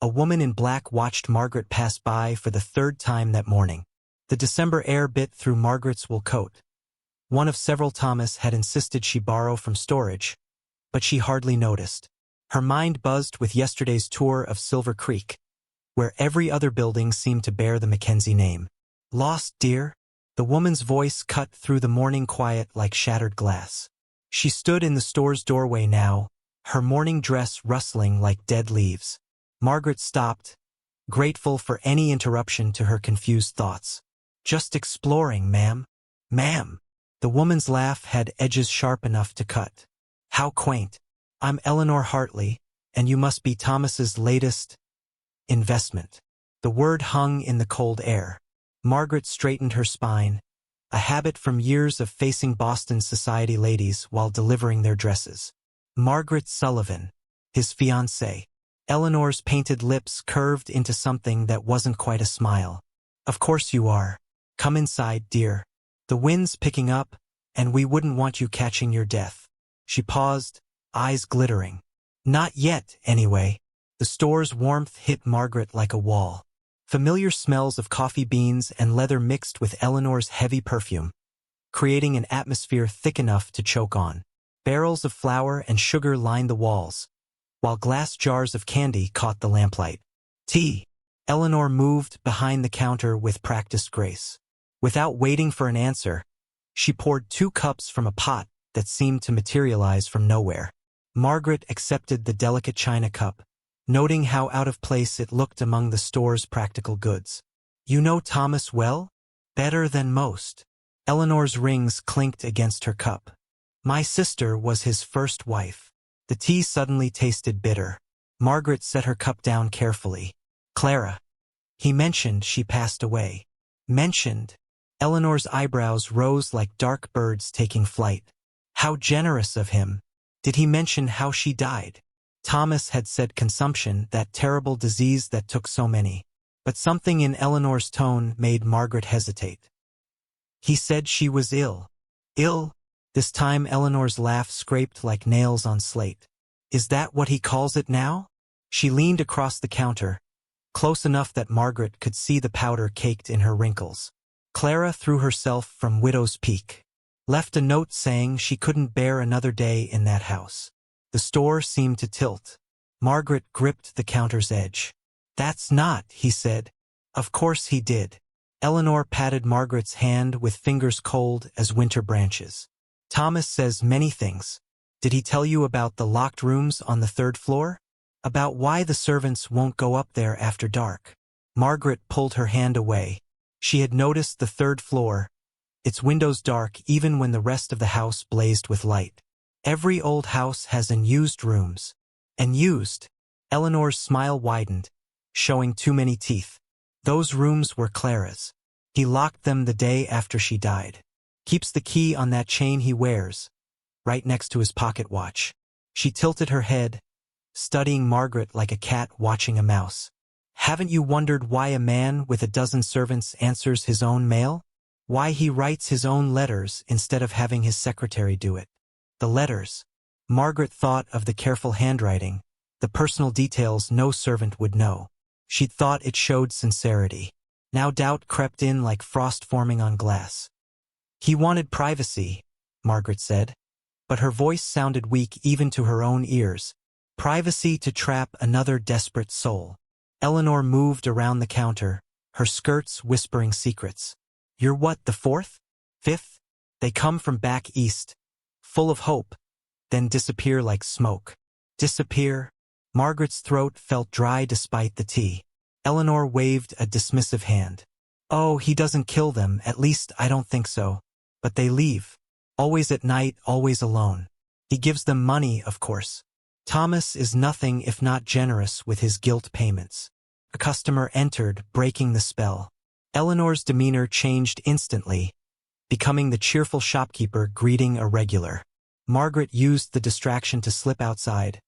A: a woman in black watched Margaret pass by for the 3rd time that morning. The December air bit through Margaret's wool coat. One of several Thomas had insisted she borrow from storage, but she hardly noticed. Her mind buzzed with yesterday's tour of Silver Creek, where every other building seemed to bear the Mackenzie name. "Lost, dear?" The woman's voice cut through the morning quiet like shattered glass. She stood in the store's doorway now, her morning dress rustling like dead leaves. Margaret stopped, grateful for any interruption to her confused thoughts. "Just exploring, ma'am." "Ma'am." The woman's laugh had edges sharp enough to cut. "How quaint. I'm Eleanor Hartley, and you must be Thomas's latest investment." The word hung in the cold air. Margaret straightened her spine, a habit from years of facing Boston society ladies while delivering their dresses. Margaret Sullivan, his fiancée. Eleanor's painted lips curved into something that wasn't quite a smile. "Of course you are. Come inside, dear. The wind's picking up, and we wouldn't want you catching your death." She paused, eyes glittering. "Not yet, anyway." The store's warmth hit Margaret like a wall. Familiar smells of coffee beans and leather mixed with Eleanor's heavy perfume, creating an atmosphere thick enough to choke on. Barrels of flour and sugar lined the walls, while glass jars of candy caught the lamplight. "Tea." Eleanor moved behind the counter with practiced grace. Without waiting for an answer, she poured 2 cups from a pot that seemed to materialize from nowhere. Margaret accepted the delicate china cup, noting how out of place it looked among the store's practical goods. "You know Thomas well?" "Better than most." Eleanor's rings clinked against her cup. "My sister was his first wife." The tea suddenly tasted bitter. Margaret set her cup down carefully. "Clara. He mentioned she passed away." "Mentioned?" Eleanor's eyebrows rose like dark birds taking flight. "How generous of him. Did he mention how she died?" Thomas had said consumption, that terrible disease that took so many. But something in Eleanor's tone made Margaret hesitate. "He said she was ill." "Ill?" This time Eleanor's laugh scraped like nails on slate. "Is that what he calls it now?" She leaned across the counter, close enough that Margaret could see the powder caked in her wrinkles. "Clara threw herself from Widow's Peak. Left a note saying she couldn't bear another day in that house." The store seemed to tilt. Margaret gripped the counter's edge. "That's not," he said. "Of course he did." Eleanor patted Margaret's hand with fingers cold as winter branches. "Thomas says many things. Did he tell you about the locked rooms on the 3rd floor? About why the servants won't go up there after dark?" Margaret pulled her hand away. She had noticed the 3rd floor, its windows dark even when the rest of the house blazed with light. Every old house has unused rooms. Unused? Eleanor's smile widened, showing too many teeth. Those rooms were Clara's. He locked them the day after she died. Keeps the key on that chain he wears, right next to his pocket watch. She tilted her head, studying Margaret like a cat watching a mouse. "Haven't you wondered why a man with a dozen servants answers his own mail? Why he writes his own letters instead of having his secretary do it?" The letters. Margaret thought of the careful handwriting, the personal details no servant would know. She'd thought it showed sincerity. Now doubt crept in like frost forming on glass. "He wanted privacy," Margaret said, but her voice sounded weak even to her own ears. "Privacy to trap another desperate soul." Eleanor moved around the counter, her skirts whispering secrets. "You're what, the 4th? 5th? They come from back east, full of hope, then disappear like smoke." Disappear? Margaret's throat felt dry despite the tea. Eleanor waved a dismissive hand. "Oh, he doesn't kill them, at least I don't think so. But they leave. Always at night, always alone. He gives them money, of course. Thomas is nothing if not generous with his guilt payments." A customer entered, breaking the spell. Eleanor's demeanor changed instantly, becoming the cheerful shopkeeper greeting a regular. Margaret used the distraction to slip outside,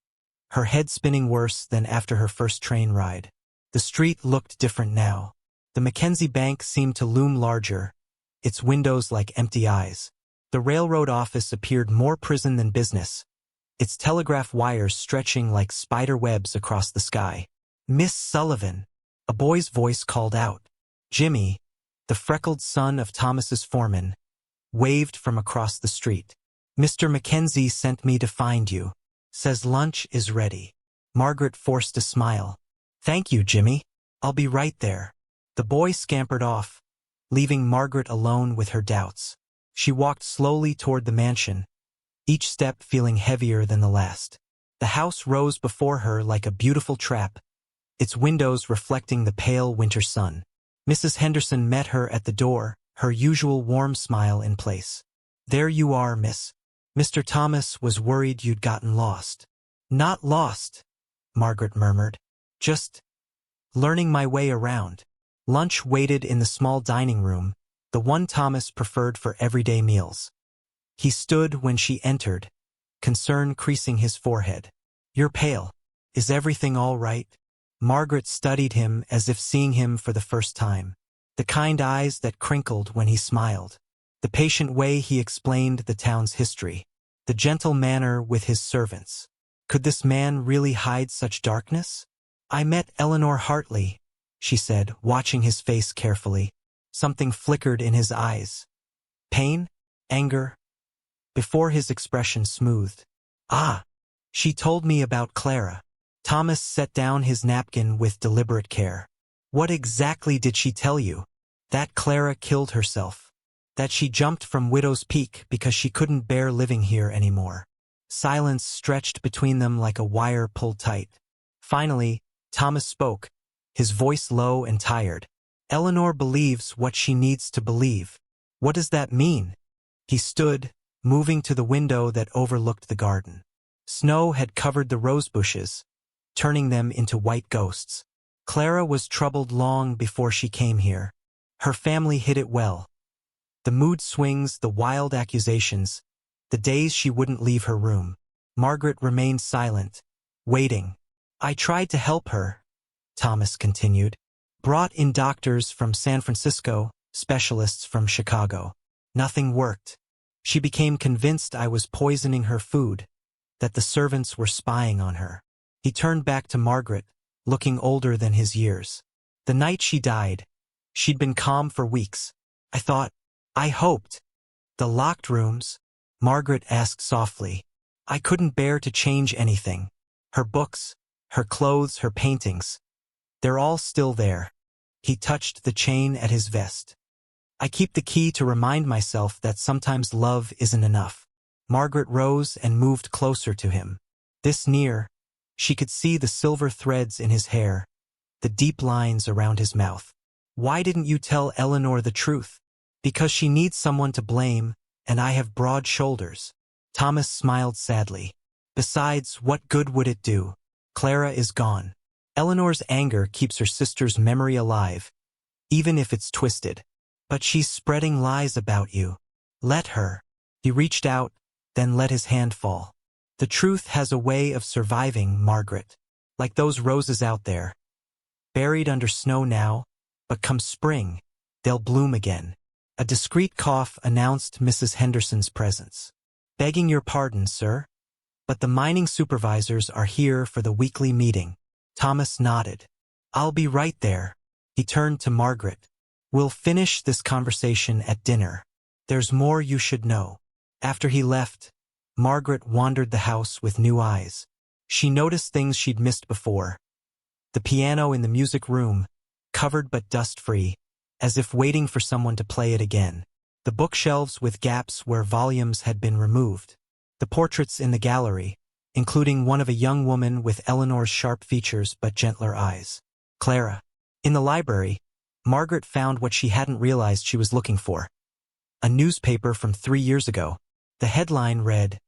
A: her head spinning worse than after her first train ride. The street looked different now. The Mackenzie Bank seemed to loom larger, its windows like empty eyes. The railroad office appeared more prison than business, its telegraph wires stretching like spider webs across the sky. "Miss Sullivan," a boy's voice called out. Jimmy, the freckled son of Thomas's foreman, waved from across the street. "Mr. Mackenzie sent me to find you. Says lunch is ready." Margaret forced a smile. "Thank you, Jimmy. I'll be right there." The boy scampered off, leaving Margaret alone with her doubts. She walked slowly toward the mansion, each step feeling heavier than the last. The house rose before her like a beautiful trap, its windows reflecting the pale winter sun. Mrs. Henderson met her at the door, her usual warm smile in place. "There you are, miss. Mr. Thomas was worried you'd gotten lost." "Not lost," Margaret murmured. "Just learning my way around." Lunch waited in the small dining room, the one Thomas preferred for everyday meals. He stood when she entered, concern creasing his forehead. "You're pale. Is everything all right?" Margaret studied him as if seeing him for the first time. The kind eyes that crinkled when he smiled. The patient way he explained the town's history. The gentle manner with his servants. Could this man really hide such darkness? "I met Eleanor Hartley," she said, watching his face carefully. Something flickered in his eyes. Pain? Anger? Before his expression smoothed. "Ah, she told me about Clara." Thomas set down his napkin with deliberate care. "What exactly did she tell you?" "That Clara killed herself. That she jumped from Widow's Peak because she couldn't bear living here anymore." Silence stretched between them like a wire pulled tight. Finally, Thomas spoke, his voice low and tired. "Eleanor believes what she needs to believe." "What does that mean?" He stood, moving to the window that overlooked the garden. Snow had covered the rose bushes, turning them into white ghosts. "Clara was troubled long before she came here. Her family hid it well. The mood swings, the wild accusations, the days she wouldn't leave her room." Margaret remained silent, waiting. "I tried to help her," Thomas continued. "Brought in doctors from San Francisco, specialists from Chicago. Nothing worked. She became convinced I was poisoning her food, that the servants were spying on her." He turned back to Margaret, looking older than his years. "The night she died, she'd been calm for weeks. I hoped." "The locked rooms?" Margaret asked softly. "I couldn't bear to change anything. Her books, her clothes, her paintings. They're all still there." He touched the chain at his vest. "I keep the key to remind myself that sometimes love isn't enough." Margaret rose and moved closer to him. This near, she could see the silver threads in his hair, the deep lines around his mouth. "Why didn't you tell Eleanor the truth?" "Because she needs someone to blame, and I have broad shoulders." Thomas smiled sadly. "Besides, what good would it do? Clara is gone. Eleanor's anger keeps her sister's memory alive, even if it's twisted. But she's spreading lies about you. Let her." He reached out, then let his hand fall. "The truth has a way of surviving, Margaret. Like those roses out there. Buried under snow now, but come spring, they'll bloom again." A discreet cough announced Mrs. Henderson's presence. "Begging your pardon, sir, but the mining supervisors are here for the weekly meeting." Thomas nodded. "I'll be right there." He turned to Margaret. "We'll finish this conversation at dinner. There's more you should know." After he left, Margaret wandered the house with new eyes. She noticed things she'd missed before. The piano in the music room, covered but dust-free, as if waiting for someone to play it again. The bookshelves with gaps where volumes had been removed. The portraits in the gallery, including one of a young woman with Eleanor's sharp features but gentler eyes. Clara. In the library, Margaret found what she hadn't realized she was looking for. A newspaper from 3 years ago. The headline read,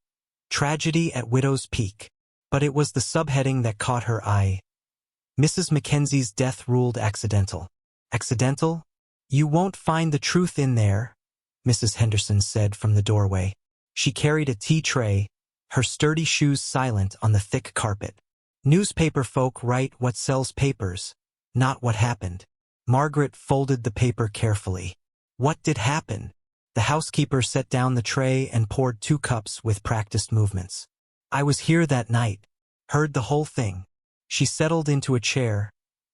A: "Tragedy at Widow's Peak." But it was the subheading that caught her eye. "Mrs. Mackenzie's death ruled accidental." "Accidental? You won't find the truth in there," Mrs. Henderson said from the doorway. She carried a tea tray, her sturdy shoes silent on the thick carpet. "Newspaper folk write what sells papers, not what happened." Margaret folded the paper carefully. What did happen? The housekeeper set down the tray and poured 2 cups with practiced movements. I was here that night. Heard the whole thing. She settled into a chair,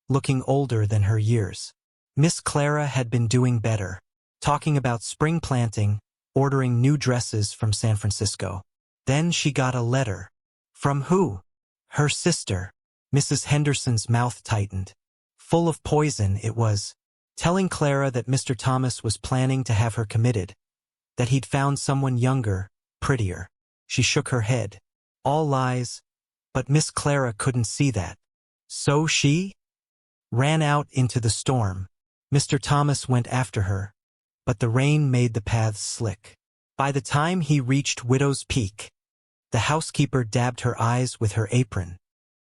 A: looking older than her years. Miss Clara had been doing better, talking about spring planting, ordering new dresses from San Francisco. Then she got a letter. From who? Her sister. Mrs. Henderson's mouth tightened. Full of poison, it was, telling Clara that Mr. Thomas was planning to have her committed, that he'd found someone younger, prettier. She shook her head. All lies, but Miss Clara couldn't see that. So she ran out into the storm. Mr. Thomas went after her, but the rain made the paths slick. By the time he reached Widow's Peak, the housekeeper dabbed her eyes with her apron.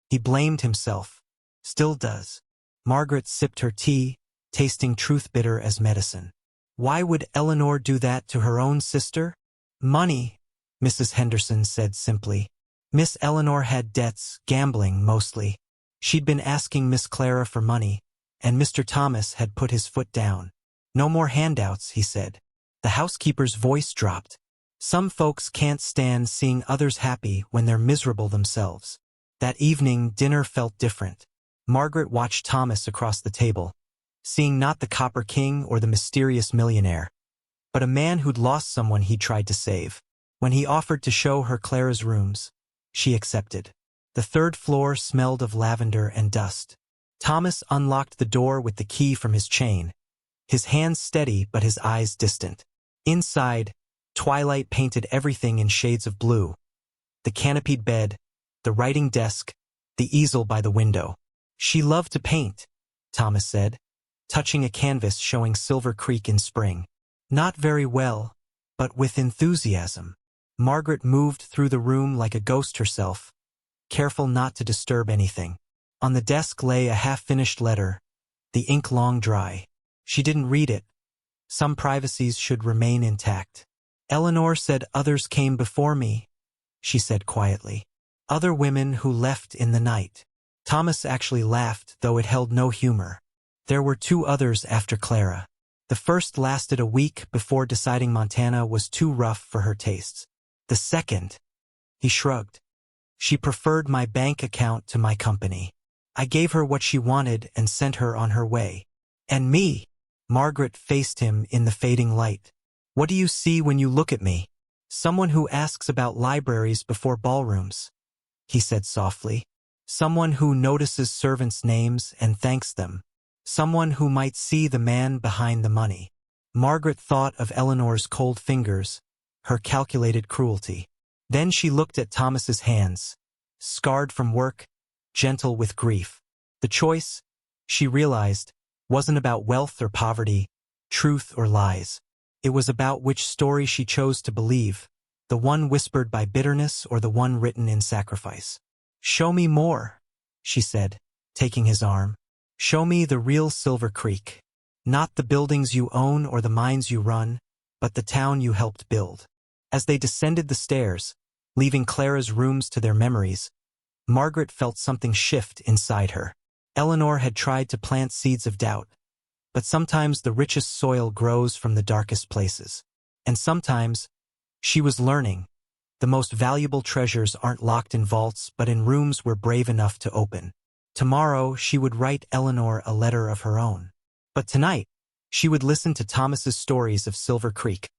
A: He blamed himself. Still does. Margaret sipped her tea, tasting truth bitter as medicine. Why would Eleanor do that to her own sister? Money, Mrs. Henderson said simply. Miss Eleanor had debts, gambling mostly. She'd been asking Miss Clara for money, and Mr. Thomas had put his foot down. No more handouts, he said. The housekeeper's voice dropped. Some folks can't stand seeing others happy when they're miserable themselves. That evening, dinner felt different. Margaret watched Thomas across the table, seeing not the Copper King or the mysterious millionaire, but a man who'd lost someone he tried to save. When he offered to show her Clara's rooms, she accepted. The 3rd floor smelled of lavender and dust. Thomas unlocked the door with the key from his chain, his hands steady but his eyes distant. Inside, twilight painted everything in shades of blue. The canopied bed, the writing desk, the easel by the window. She loved to paint, Thomas said, touching a canvas showing Silver Creek in spring. Not very well, but with enthusiasm. Margaret moved through the room like a ghost herself, careful not to disturb anything. On the desk lay a half-finished letter, the ink long dry. She didn't read it. Some privacies should remain intact. Eleanor said others came before me, she said quietly. Other women who left in the night. Thomas actually laughed, though it held no humor. There were 2 others after Clara. The first lasted a week before deciding Montana was too rough for her tastes. The second, he shrugged. She preferred my bank account to my company. I gave her what she wanted and sent her on her way. And me? Margaret faced him in the fading light. What do you see when you look at me? Someone who asks about libraries before ballrooms, he said softly. Someone who notices servants' names and thanks them. Someone who might see the man behind the money. Margaret thought of Eleanor's cold fingers, her calculated cruelty. Then she looked at Thomas's hands, scarred from work, gentle with grief. The choice, she realized, wasn't about wealth or poverty, truth or lies. It was about which story she chose to believe, the one whispered by bitterness or the one written in sacrifice. Show me more, she said, taking his arm. Show me the real Silver Creek. Not the buildings you own or the mines you run, but the town you helped build. As they descended the stairs, leaving Clara's rooms to their memories, Margaret felt something shift inside her. Eleanor had tried to plant seeds of doubt, but sometimes the richest soil grows from the darkest places. And sometimes, she was learning, the most valuable treasures aren't locked in vaults but in rooms we're brave enough to open. Tomorrow, she would write Eleanor a letter of her own. But tonight, she would listen to Thomas's stories of Silver Creek.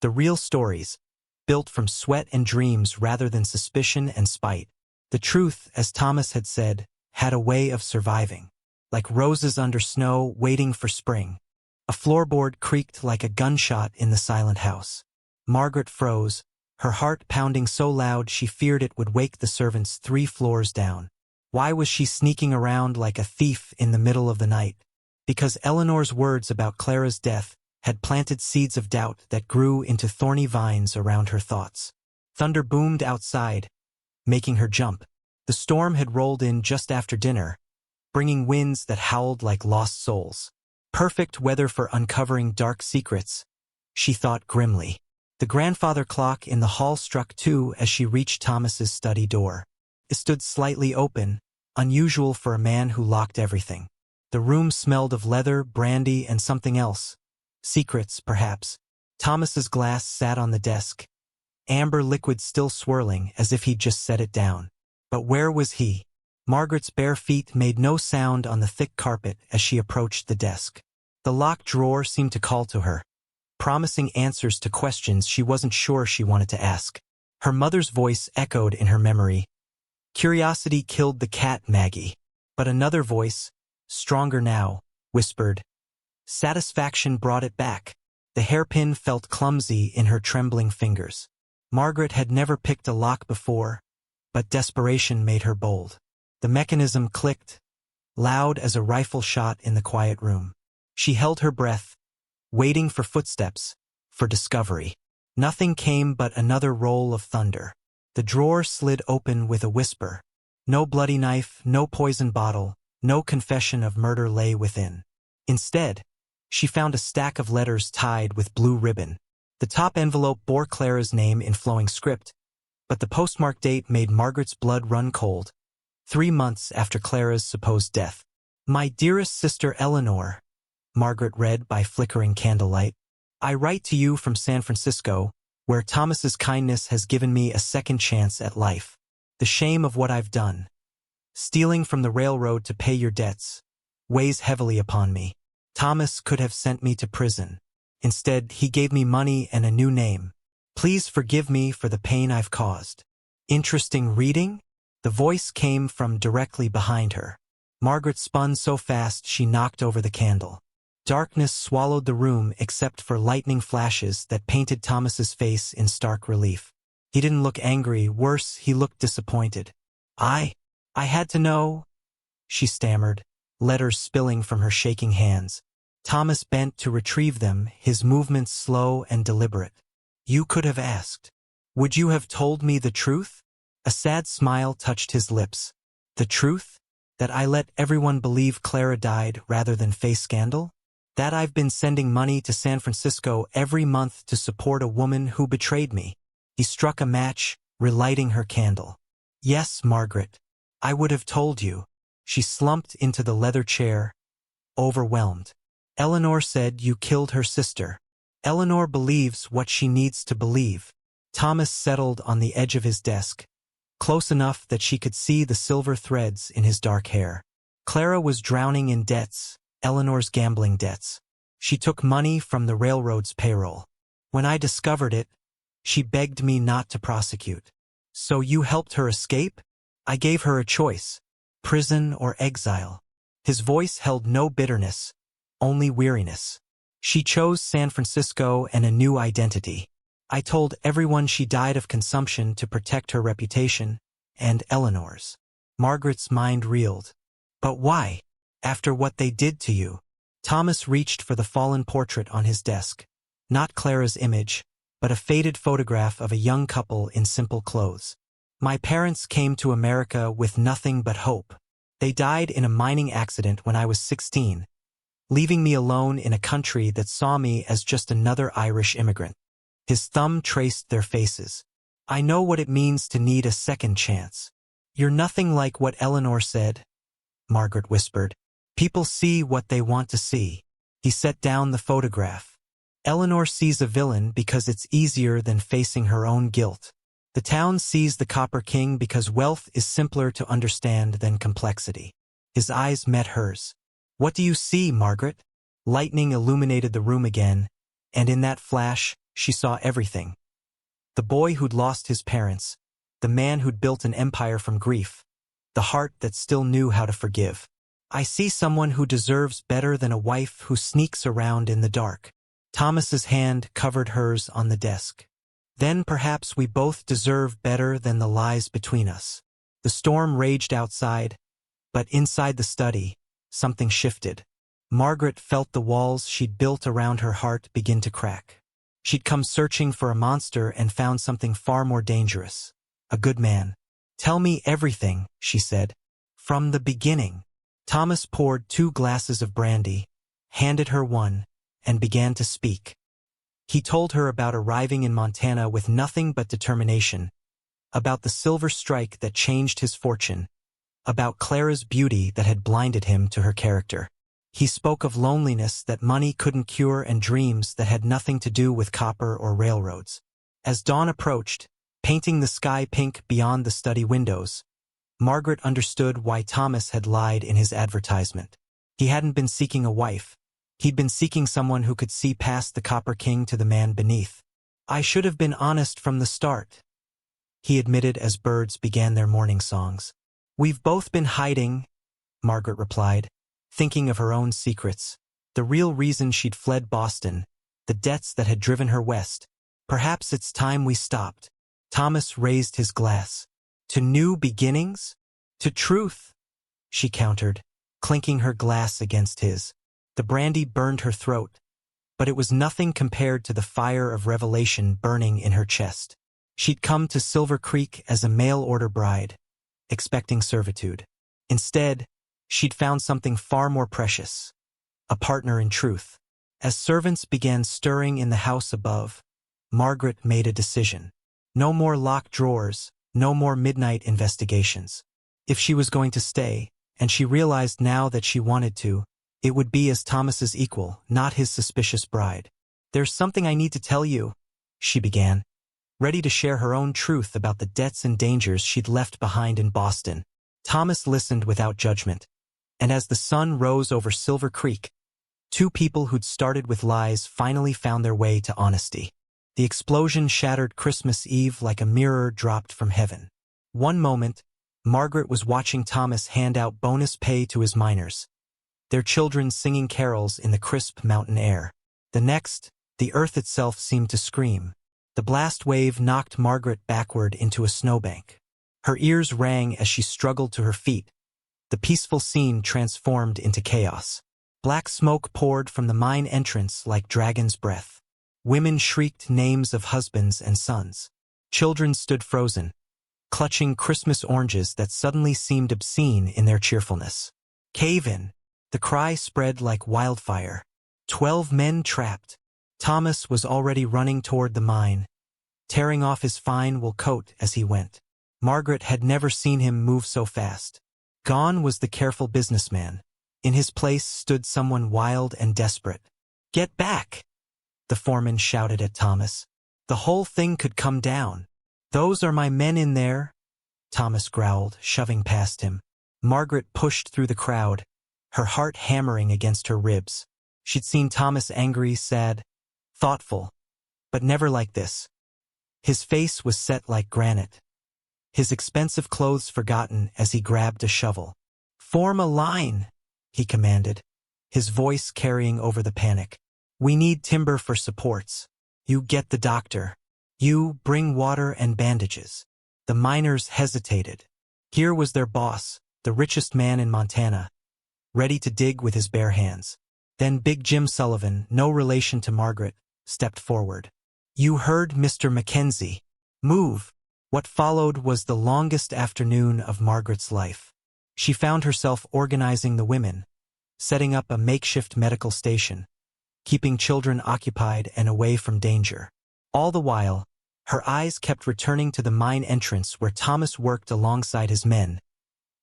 A: The real stories, built from sweat and dreams rather than suspicion and spite. The truth, as Thomas had said, had a way of surviving. Like roses under snow waiting for spring. A floorboard creaked like a gunshot in the silent house. Margaret froze, her heart pounding so loud she feared it would wake the servants 3 floors down. Why was she sneaking around like a thief in the middle of the night? Because Eleanor's words about Clara's death had planted seeds of doubt that grew into thorny vines around her thoughts. Thunder boomed outside, making her jump. The storm had rolled in just after dinner, bringing winds that howled like lost souls. Perfect weather for uncovering dark secrets, she thought grimly. The grandfather clock in the hall struck 2 as she reached Thomas's study door. It stood slightly open, unusual for a man who locked everything. The room smelled of leather, brandy, and something else. Secrets, perhaps. Thomas's glass sat on the desk, amber liquid still swirling as if he'd just set it down. But where was he? Margaret's bare feet made no sound on the thick carpet as she approached the desk. The locked drawer seemed to call to her, promising answers to questions she wasn't sure she wanted to ask. Her mother's voice echoed in her memory. Curiosity killed the cat, Maggie. But another voice, stronger now, whispered. Satisfaction brought it back. The hairpin felt clumsy in her trembling fingers. Margaret had never picked a lock before, but desperation made her bold. The mechanism clicked, loud as a rifle shot in the quiet room. She held her breath, waiting for footsteps, for discovery. Nothing came but another roll of thunder. The drawer slid open with a whisper. No bloody knife, no poison bottle, no confession of murder lay within. Instead, she found a stack of letters tied with blue ribbon. The top envelope bore Clara's name in flowing script, but the postmark date made Margaret's blood run cold. 3 months after Clara's supposed death. My dearest sister Eleanor, Margaret read by flickering candlelight. I write to you from San Francisco, where Thomas's kindness has given me a second chance at life. The shame of what I've done, stealing from the railroad to pay your debts, weighs heavily upon me. Thomas could have sent me to prison. Instead, he gave me money and a new name. Please forgive me for the pain I've caused. Interesting reading? The voice came from directly behind her. Margaret spun so fast she knocked over the candle. Darkness swallowed the room except for lightning flashes that painted Thomas's face in stark relief. He didn't look angry, worse, he looked disappointed. I had to know, she stammered, letters spilling from her shaking hands. Thomas bent to retrieve them, his movements slow and deliberate. You could have asked. Would you have told me the truth? A sad smile touched his lips. The truth? That I let everyone believe Clara died rather than face scandal? That I've been sending money to San Francisco every month to support a woman who betrayed me? He struck a match, relighting her candle. Yes, Margaret. I would have told you. She slumped into the leather chair, overwhelmed. Eleanor said you killed her sister. Eleanor believes what she needs to believe. Thomas settled on the edge of his desk, close enough that she could see the silver threads in his dark hair. Clara was drowning in debts, Eleanor's gambling debts. She took money from the railroad's payroll. When I discovered it, she begged me not to prosecute. So you helped her escape? I gave her a choice, prison or exile. His voice held no bitterness, only weariness. She chose San Francisco and a new identity. I told everyone she died of consumption to protect her reputation, and Eleanor's. Margaret's mind reeled. But why? After what they did to you? Thomas reached for the fallen portrait on his desk. Not Clara's image, but a faded photograph of a young couple in simple clothes. My parents came to America with nothing but hope. They died in a mining accident when I was 16, leaving me alone in a country that saw me as just another Irish immigrant. His thumb traced their faces. I know what it means to need a second chance. You're nothing like what Eleanor said, Margaret whispered. People see what they want to see. He set down the photograph. Eleanor sees a villain because it's easier than facing her own guilt. The town sees the Copper King because wealth is simpler to understand than complexity. His eyes met hers. What do you see, Margaret? Lightning illuminated the room again, and in that flash, she saw everything. The boy who'd lost his parents, the man who'd built an empire from grief, the heart that still knew how to forgive. I see someone who deserves better than a wife who sneaks around in the dark. Thomas's hand covered hers on the desk. Then perhaps we both deserve better than the lies between us. The storm raged outside, but inside the study, something shifted. Margaret felt the walls she'd built around her heart begin to crack. She'd come searching for a monster and found something far more dangerous. A good man. Tell me everything, she said. From the beginning. Thomas poured 2 glasses of brandy, handed her one, and began to speak. He told her about arriving in Montana with nothing but determination, about the silver strike that changed his fortune, about Clara's beauty that had blinded him to her character. He spoke of loneliness that money couldn't cure and dreams that had nothing to do with copper or railroads. As dawn approached, painting the sky pink beyond the study windows, Margaret understood why Thomas had lied in his advertisement. He hadn't been seeking a wife. He'd been seeking someone who could see past the Copper King to the man beneath. "I should have been honest from the start," he admitted as birds began their morning songs. "We've both been hiding," Margaret replied, thinking of her own secrets. The real reason she'd fled Boston, the debts that had driven her west. "Perhaps it's time we stopped." Thomas raised his glass. "To new beginnings? To truth," she countered, clinking her glass against his. The brandy burned her throat, but it was nothing compared to the fire of revelation burning in her chest. She'd come to Silver Creek as a mail-order bride, expecting servitude. Instead, she'd found something far more precious, a partner in truth. As servants began stirring in the house above, Margaret made a decision. No more locked drawers, no more midnight investigations. If she was going to stay, and she realized now that she wanted to, it would be as Thomas's equal, not his suspicious bride. "There's something I need to tell you," she began, ready to share her own truth about the debts and dangers she'd left behind in Boston. Thomas listened without judgment, and as the sun rose over Silver Creek, two people who'd started with lies finally found their way to honesty. The explosion shattered Christmas Eve like a mirror dropped from heaven. One moment, Margaret was watching Thomas hand out bonus pay to his miners, their children singing carols in the crisp mountain air. The next, the earth itself seemed to scream. The blast wave knocked Margaret backward into a snowbank. Her ears rang as she struggled to her feet. The peaceful scene transformed into chaos. Black smoke poured from the mine entrance like dragon's breath. Women shrieked names of husbands and sons. Children stood frozen, clutching Christmas oranges that suddenly seemed obscene in their cheerfulness. "Cave in!" The cry spread like wildfire. 12 men trapped. Thomas was already running toward the mine, tearing off his fine wool coat as he went. Margaret had never seen him move so fast. Gone was the careful businessman. In his place stood someone wild and desperate. "Get back!" the foreman shouted at Thomas. "The whole thing could come down." "Those are my men in there," Thomas growled, shoving past him. Margaret pushed through the crowd, her heart hammering against her ribs. She'd seen Thomas angry, sad, thoughtful, but never like this. His face was set like granite, his expensive clothes forgotten as he grabbed a shovel. "Form a line," he commanded, his voice carrying over the panic. "We need timber for supports. You get the doctor. You bring water and bandages." The miners hesitated. Here was their boss, the richest man in Montana, ready to dig with his bare hands. Then Big Jim Sullivan, no relation to Margaret, stepped forward. "You heard Mr. Mackenzie. Move." What followed was the longest afternoon of Margaret's life. She found herself organizing the women, setting up a makeshift medical station, keeping children occupied and away from danger. All the while, her eyes kept returning to the mine entrance where Thomas worked alongside his men,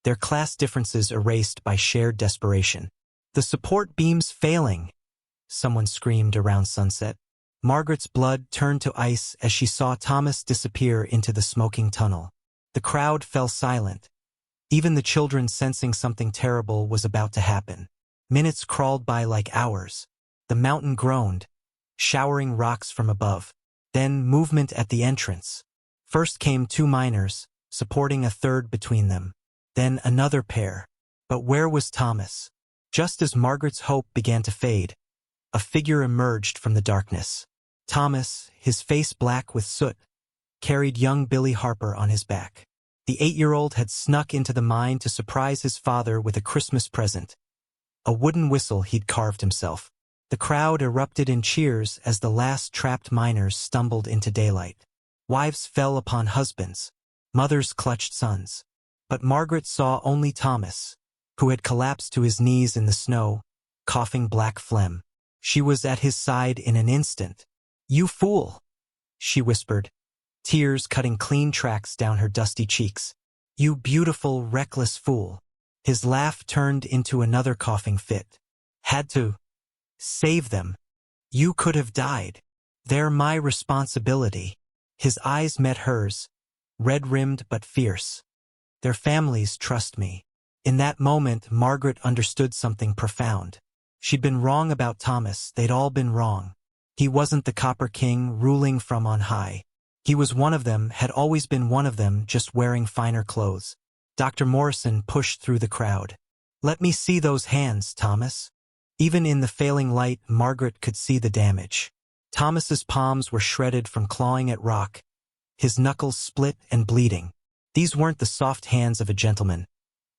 A: their class differences erased by shared desperation. "The support beam's failing," someone screamed around sunset. Margaret's blood turned to ice as she saw Thomas disappear into the smoking tunnel. The crowd fell silent, even the children sensing something terrible was about to happen. Minutes crawled by like hours. The mountain groaned, showering rocks from above. Then movement at the entrance. First came 2 miners, supporting a third between them. Then another pair. But where was Thomas? Just as Margaret's hope began to fade, a figure emerged from the darkness. Thomas, his face black with soot, carried young Billy Harper on his back. The 8-year-old had snuck into the mine to surprise his father with a Christmas present, a wooden whistle he'd carved himself. The crowd erupted in cheers as the last trapped miners stumbled into daylight. Wives fell upon husbands. Mothers clutched sons. But Margaret saw only Thomas, who had collapsed to his knees in the snow, coughing black phlegm. She was at his side in an instant. "You fool," she whispered, tears cutting clean tracks down her dusty cheeks. "You beautiful, reckless fool." His laugh turned into another coughing fit. Had to save them. You could have died. They're my responsibility. His eyes met hers, red-rimmed but fierce. Their families trust me. In that moment, Margaret understood something profound. She'd been wrong about Thomas. They'd all been wrong. He wasn't the Copper King ruling from on high. He was one of them, had always been one of them, just wearing finer clothes. Dr. Morrison pushed through the crowd. Let me see those hands, Thomas. Even in the failing light, Margaret could see the damage. Thomas's palms were shredded from clawing at rock, his knuckles split and bleeding. These weren't the soft hands of a gentleman,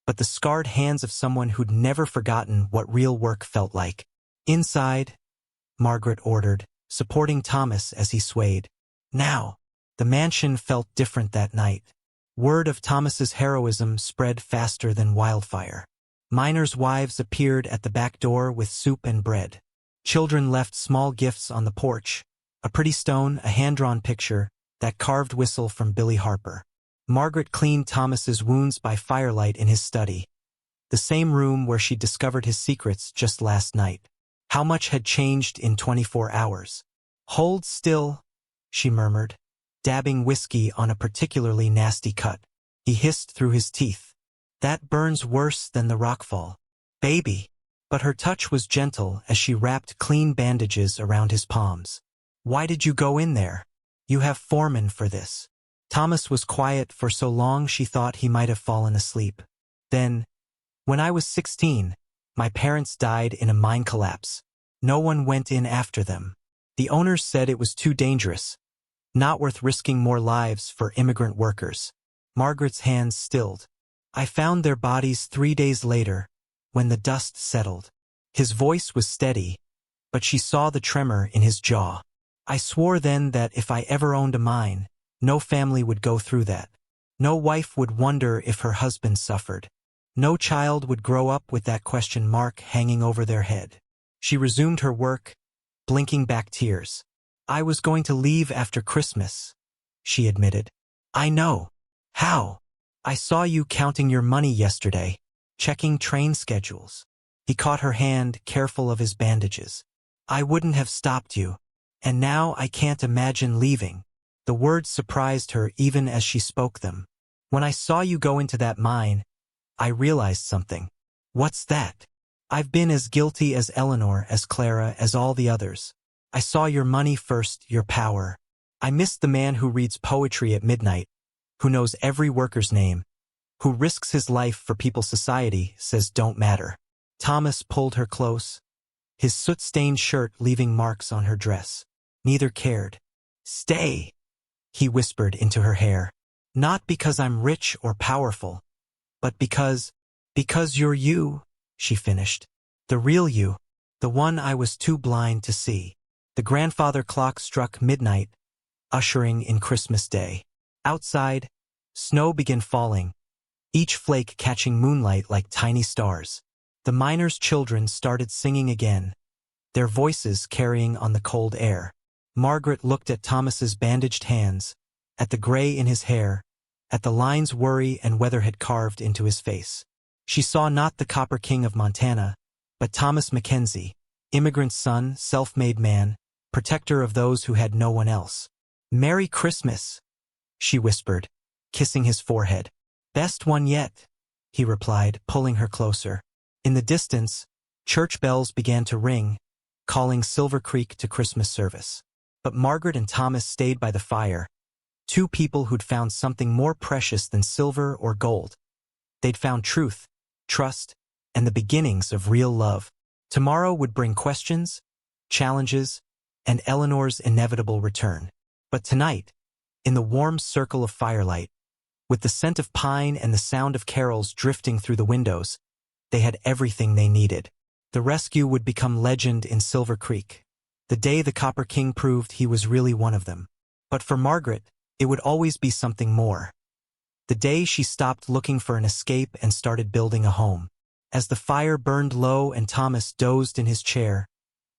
A: but the scarred hands of someone who'd never forgotten what real work felt like. Inside, Margaret ordered, supporting Thomas as he swayed. Now, the mansion felt different that night. Word of Thomas's heroism spread faster than wildfire. Miners' wives appeared at the back door with soup and bread. Children left small gifts on the porch, a pretty stone, a hand-drawn picture, that carved whistle from Billy Harper. Margaret cleaned Thomas's wounds by firelight in his study, the same room where she discovered his secrets just last night. How much had changed in 24 hours? Hold still, she murmured, dabbing whiskey on a particularly nasty cut. He hissed through his teeth. That burns worse than the rockfall. Baby. But her touch was gentle as she wrapped clean bandages around his palms. Why did you go in there? You have foreman for this. Thomas was quiet for so long she thought he might have fallen asleep. Then, when I was 16, my parents died in a mine collapse. No one went in after them. The owners said it was too dangerous, not worth risking more lives for immigrant workers. Margaret's hands stilled. I found their bodies 3 days later, when the dust settled. His voice was steady, but she saw the tremor in his jaw. I swore then that if I ever owned a mine, no family would go through that. No wife would wonder if her husband suffered. No child would grow up with that question mark hanging over their head. She resumed her work, blinking back tears. I was going to leave after Christmas, she admitted. I know. How? I saw you counting your money yesterday, checking train schedules. He caught her hand, careful of his bandages. I wouldn't have stopped you. And now I can't imagine leaving. The words surprised her even as she spoke them. When I saw you go into that mine, I realized something. What's that? I've been as guilty as Eleanor, as Clara, as all the others. I saw your money first, your power. I missed the man who reads poetry at midnight, who knows every worker's name, who risks his life for people society says don't matter. Thomas pulled her close, his soot-stained shirt leaving marks on her dress. Neither cared. Stay, he whispered into her hair. Not because I'm rich or powerful, but because you're you, she finished. The real you, the one I was too blind to see. The grandfather clock struck midnight, ushering in Christmas Day. Outside, snow began falling, each flake catching moonlight like tiny stars. The miners' children started singing again, their voices carrying on the cold air. Margaret looked at Thomas's bandaged hands, at the gray in his hair, at the lines worry and weather had carved into his face. She saw not the Copper King of Montana, but Thomas Mackenzie, immigrant son, self-made man, protector of those who had no one else. Merry Christmas, she whispered, kissing his forehead. Best one yet, he replied, pulling her closer. In the distance, church bells began to ring, calling Silver Creek to Christmas service. But Margaret and Thomas stayed by the fire, two people who'd found something more precious than silver or gold. They'd found truth, trust, and the beginnings of real love. Tomorrow would bring questions, challenges, and Eleanor's inevitable return. But tonight, in the warm circle of firelight, with the scent of pine and the sound of carols drifting through the windows, they had everything they needed. The rescue would become legend in Silver Creek, the day the Copper King proved he was really one of them. But for Margaret, it would always be something more. The day she stopped looking for an escape and started building a home. As the fire burned low and Thomas dozed in his chair,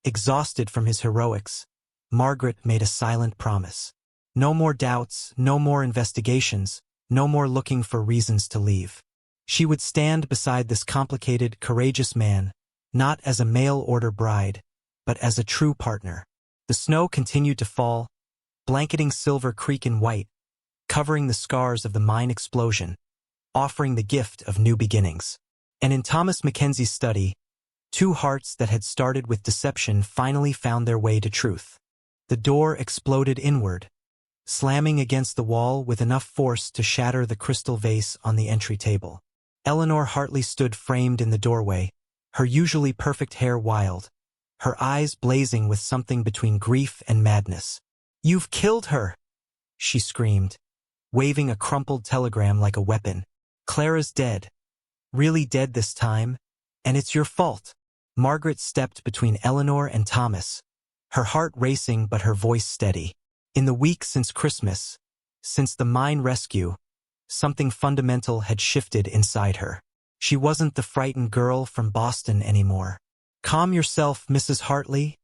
A: exhausted from his heroics, Margaret made a silent promise. No more doubts, no more investigations, no more looking for reasons to leave. She would stand beside this complicated, courageous man, not as a mail-order bride, but as a true partner. The snow continued to fall, blanketing Silver Creek in white, covering the scars of the mine explosion, offering the gift of new beginnings. And in Thomas Mackenzie's study, two hearts that had started with deception finally found their way to truth. The door exploded inward, slamming against the wall with enough force to shatter the crystal vase on the entry table. Eleanor Hartley stood framed in the doorway, her usually perfect hair wild, her eyes blazing with something between grief and madness. "You've killed her!" she screamed, waving a crumpled telegram like a weapon. "Clara's dead. Really dead this time, and it's your fault." Margaret stepped between Eleanor and Thomas, her heart racing but her voice steady. In the week since Christmas, since the mine rescue, something fundamental had shifted inside her. She wasn't the frightened girl from Boston anymore. "Calm yourself, Mrs. Hartley,"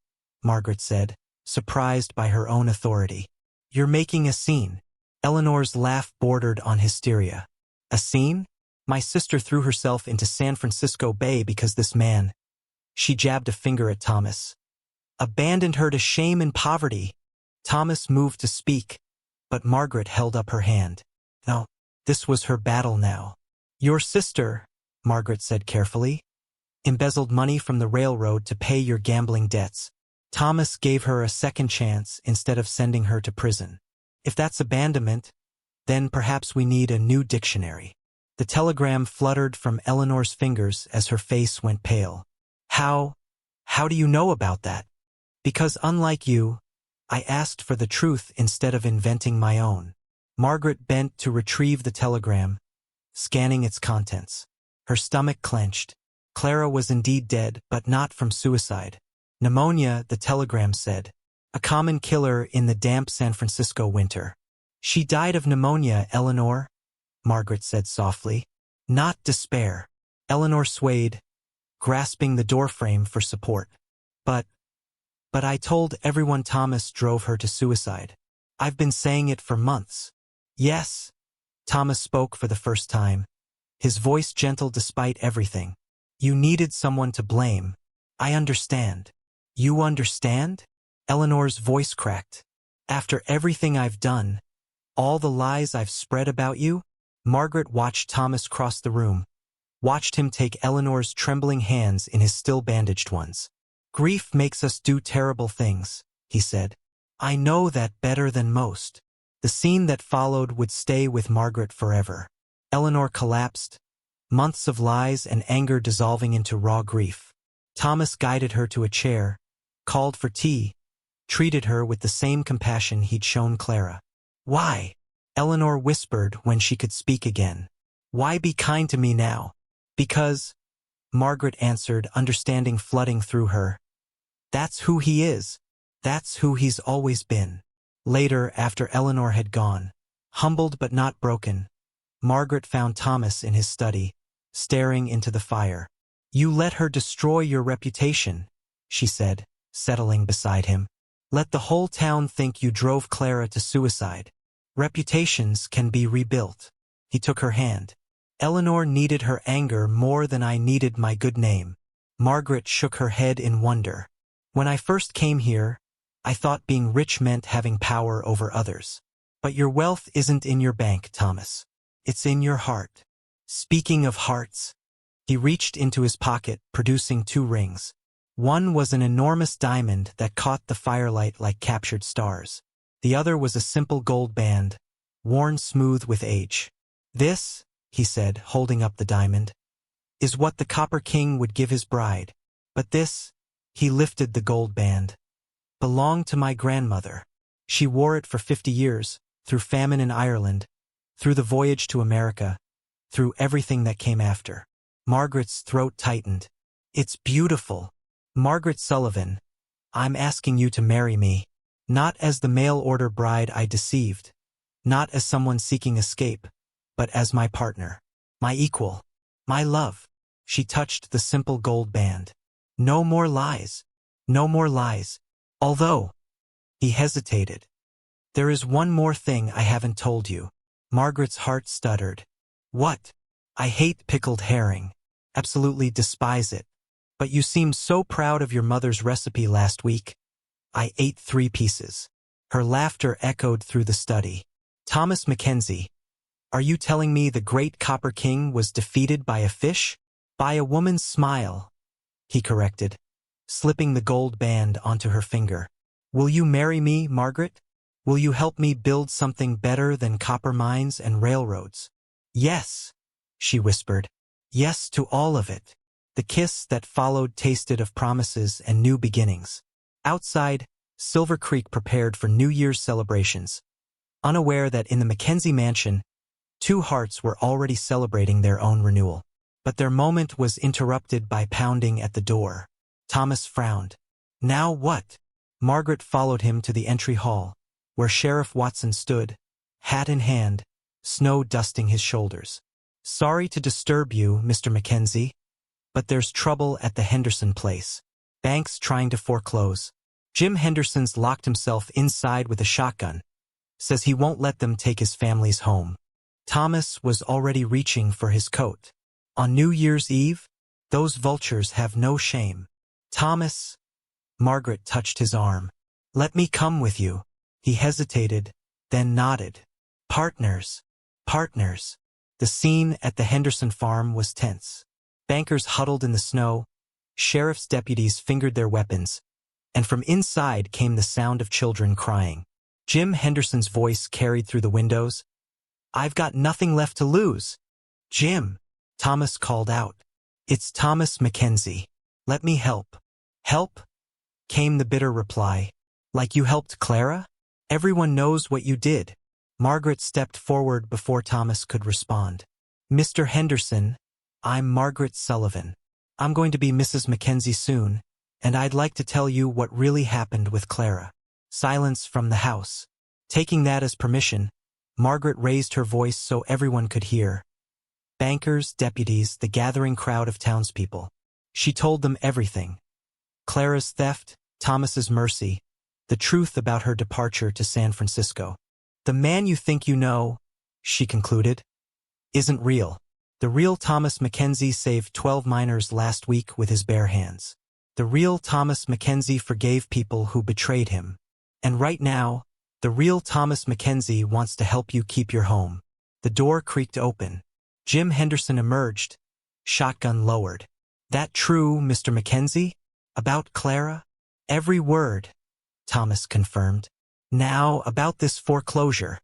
A: Margaret said, surprised by her own authority. "You're making a scene." Eleanor's laugh bordered on hysteria. "A scene? My sister threw herself into San Francisco Bay because this man," she jabbed a finger at Thomas, "abandoned her to shame and poverty." Thomas moved to speak, but Margaret held up her hand. No, this was her battle now. "Your sister," Margaret said carefully, "embezzled money from the railroad to pay your gambling debts. Thomas gave her a second chance instead of sending her to prison. If that's abandonment, then perhaps we need a new dictionary." The telegram fluttered from Eleanor's fingers as her face went pale. How do you know about that?" "Because unlike you, I asked for the truth instead of inventing my own." Margaret bent to retrieve the telegram, scanning its contents. Her stomach clenched. Clara was indeed dead, but not from suicide. Pneumonia, the telegram said. A common killer in the damp San Francisco winter. "She died of pneumonia, Eleanor," Margaret said softly. "Not despair." Eleanor swayed, grasping the doorframe for support. But I told everyone Thomas drove her to suicide. I've been saying it for months." "Yes," Thomas spoke for the first time, his voice gentle despite everything. "You needed someone to blame. I understand." "You understand?" Eleanor's voice cracked. "After everything I've done, all the lies I've spread about you?" Margaret watched Thomas cross the room, watched him take Eleanor's trembling hands in his still bandaged ones. "Grief makes us do terrible things," he said. "I know that better than most." The scene that followed would stay with Margaret forever. Eleanor collapsed, months of lies and anger dissolving into raw grief. Thomas guided her to a chair, called for tea, treated her with the same compassion he'd shown Clara. "Why?" Eleanor whispered when she could speak again. "Why be kind to me now?" "Because," Margaret answered, understanding flooding through her. "That's who he is. That's who he's always been." Later, after Eleanor had gone, humbled but not broken, Margaret found Thomas in his study, staring into the fire. "You let her destroy your reputation," she said, settling beside him. "Let the whole town think you drove Clara to suicide. Reputations can be rebuilt." He took her hand. "Eleanor needed her anger more than I needed my good name." Margaret shook her head in wonder. "When I first came here, I thought being rich meant having power over others. But your wealth isn't in your bank, Thomas. It's in your heart." Speaking of hearts, he reached into his pocket, producing 2 rings. One was an enormous diamond that caught the firelight like captured stars. The other was a simple gold band, worn smooth with age. "This," he said, holding up the diamond, "is what the Copper King would give his bride. But this," he lifted the gold band, "belonged to my grandmother. She wore it for 50 years, through famine in Ireland, through the voyage to America, through everything that came after." Margaret's throat tightened. "It's beautiful." "Margaret Sullivan, I'm asking you to marry me. Not as the mail-order bride I deceived, not as someone seeking escape, but as my partner, my equal, my love." She touched the simple gold band. "No more lies. No more lies. Although," he hesitated, "there is one more thing I haven't told you." Margaret's heart stuttered. "What?" "I hate pickled herring. Absolutely despise it. But you seemed so proud of your mother's recipe last week. I ate 3 pieces. Her laughter echoed through the study. Thomas Mackenzie, are you telling me the great Copper King was defeated by a fish? By a woman's smile, he corrected, slipping the gold band onto her finger. Will you marry me, Margaret? Will you help me build something better than copper mines and railroads? Yes, she whispered. Yes to all of it. The kiss that followed tasted of promises and new beginnings. Outside, Silver Creek prepared for New Year's celebrations, unaware that in the Mackenzie mansion, 2 hearts were already celebrating their own renewal. But their moment was interrupted by pounding at the door. Thomas frowned. Now what? Margaret followed him to the entry hall, where Sheriff Watson stood, hat in hand, snow dusting his shoulders. Sorry to disturb you, Mr. Mackenzie, but there's trouble at the Henderson place. Banks trying to foreclose. Jim Henderson's locked himself inside with a shotgun. Says he won't let them take his family's home. Thomas was already reaching for his coat. On New Year's Eve, those vultures have no shame. Thomas. Margaret touched his arm. Let me come with you. He hesitated, then nodded. Partners. Partners. The scene at the Henderson farm was tense. Bankers huddled in the snow, sheriff's deputies fingered their weapons, and from inside came the sound of children crying. Jim Henderson's voice carried through the windows. I've got nothing left to lose. Jim, Thomas called out. It's Thomas Mackenzie. Let me help. Help? Came the bitter reply. Like you helped Clara? Everyone knows what you did. Margaret stepped forward before Thomas could respond. Mr. Henderson, I'm Margaret Sullivan. I'm going to be Mrs. Mackenzie soon, and I'd like to tell you what really happened with Clara. Silence from the house. Taking that as permission, Margaret raised her voice so everyone could hear. Bankers, deputies, the gathering crowd of townspeople. She told them everything. Clara's theft, Thomas's mercy, the truth about her departure to San Francisco. The man you think you know, she concluded, isn't real. The real Thomas Mackenzie saved 12 miners last week with his bare hands. The real Thomas Mackenzie forgave people who betrayed him. And right now, the real Thomas Mackenzie wants to help you keep your home. The door creaked open. Jim Henderson emerged, shotgun lowered. That true, Mr. Mackenzie? About Clara? Every word, Thomas confirmed. Now, about this foreclosure.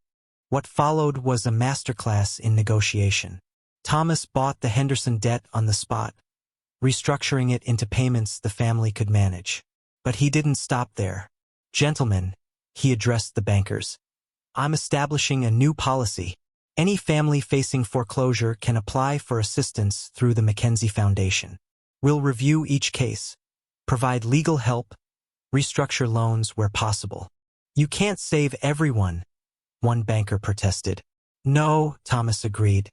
A: What followed was a masterclass in negotiation. Thomas bought the Henderson debt on the spot, restructuring it into payments the family could manage. But he didn't stop there. Gentlemen, he addressed the bankers. I'm establishing a new policy. Any family facing foreclosure can apply for assistance through the Mackenzie Foundation. We'll review each case, provide legal help, restructure loans where possible. You can't save everyone, one banker protested. No, Thomas agreed,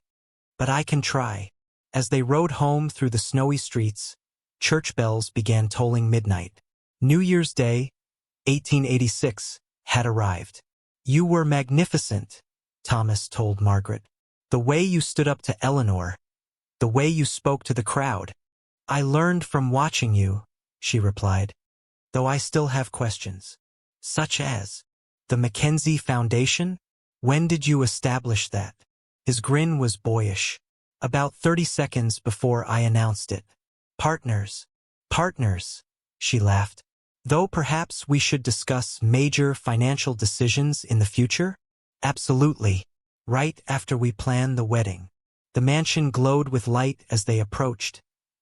A: but I can try. As they rode home through the snowy streets, church bells began tolling midnight. New Year's Day, 1886, had arrived. You were magnificent, Thomas told Margaret. The way you stood up to Eleanor, the way you spoke to the crowd. I learned from watching you, she replied, though I still have questions. Such as, the Mackenzie Foundation? When did you establish that? His grin was boyish. About 30 seconds before I announced it. Partners. Partners, she laughed. Though perhaps we should discuss major financial decisions in the future? Absolutely. Right after we plan the wedding. The mansion glowed with light as they approached,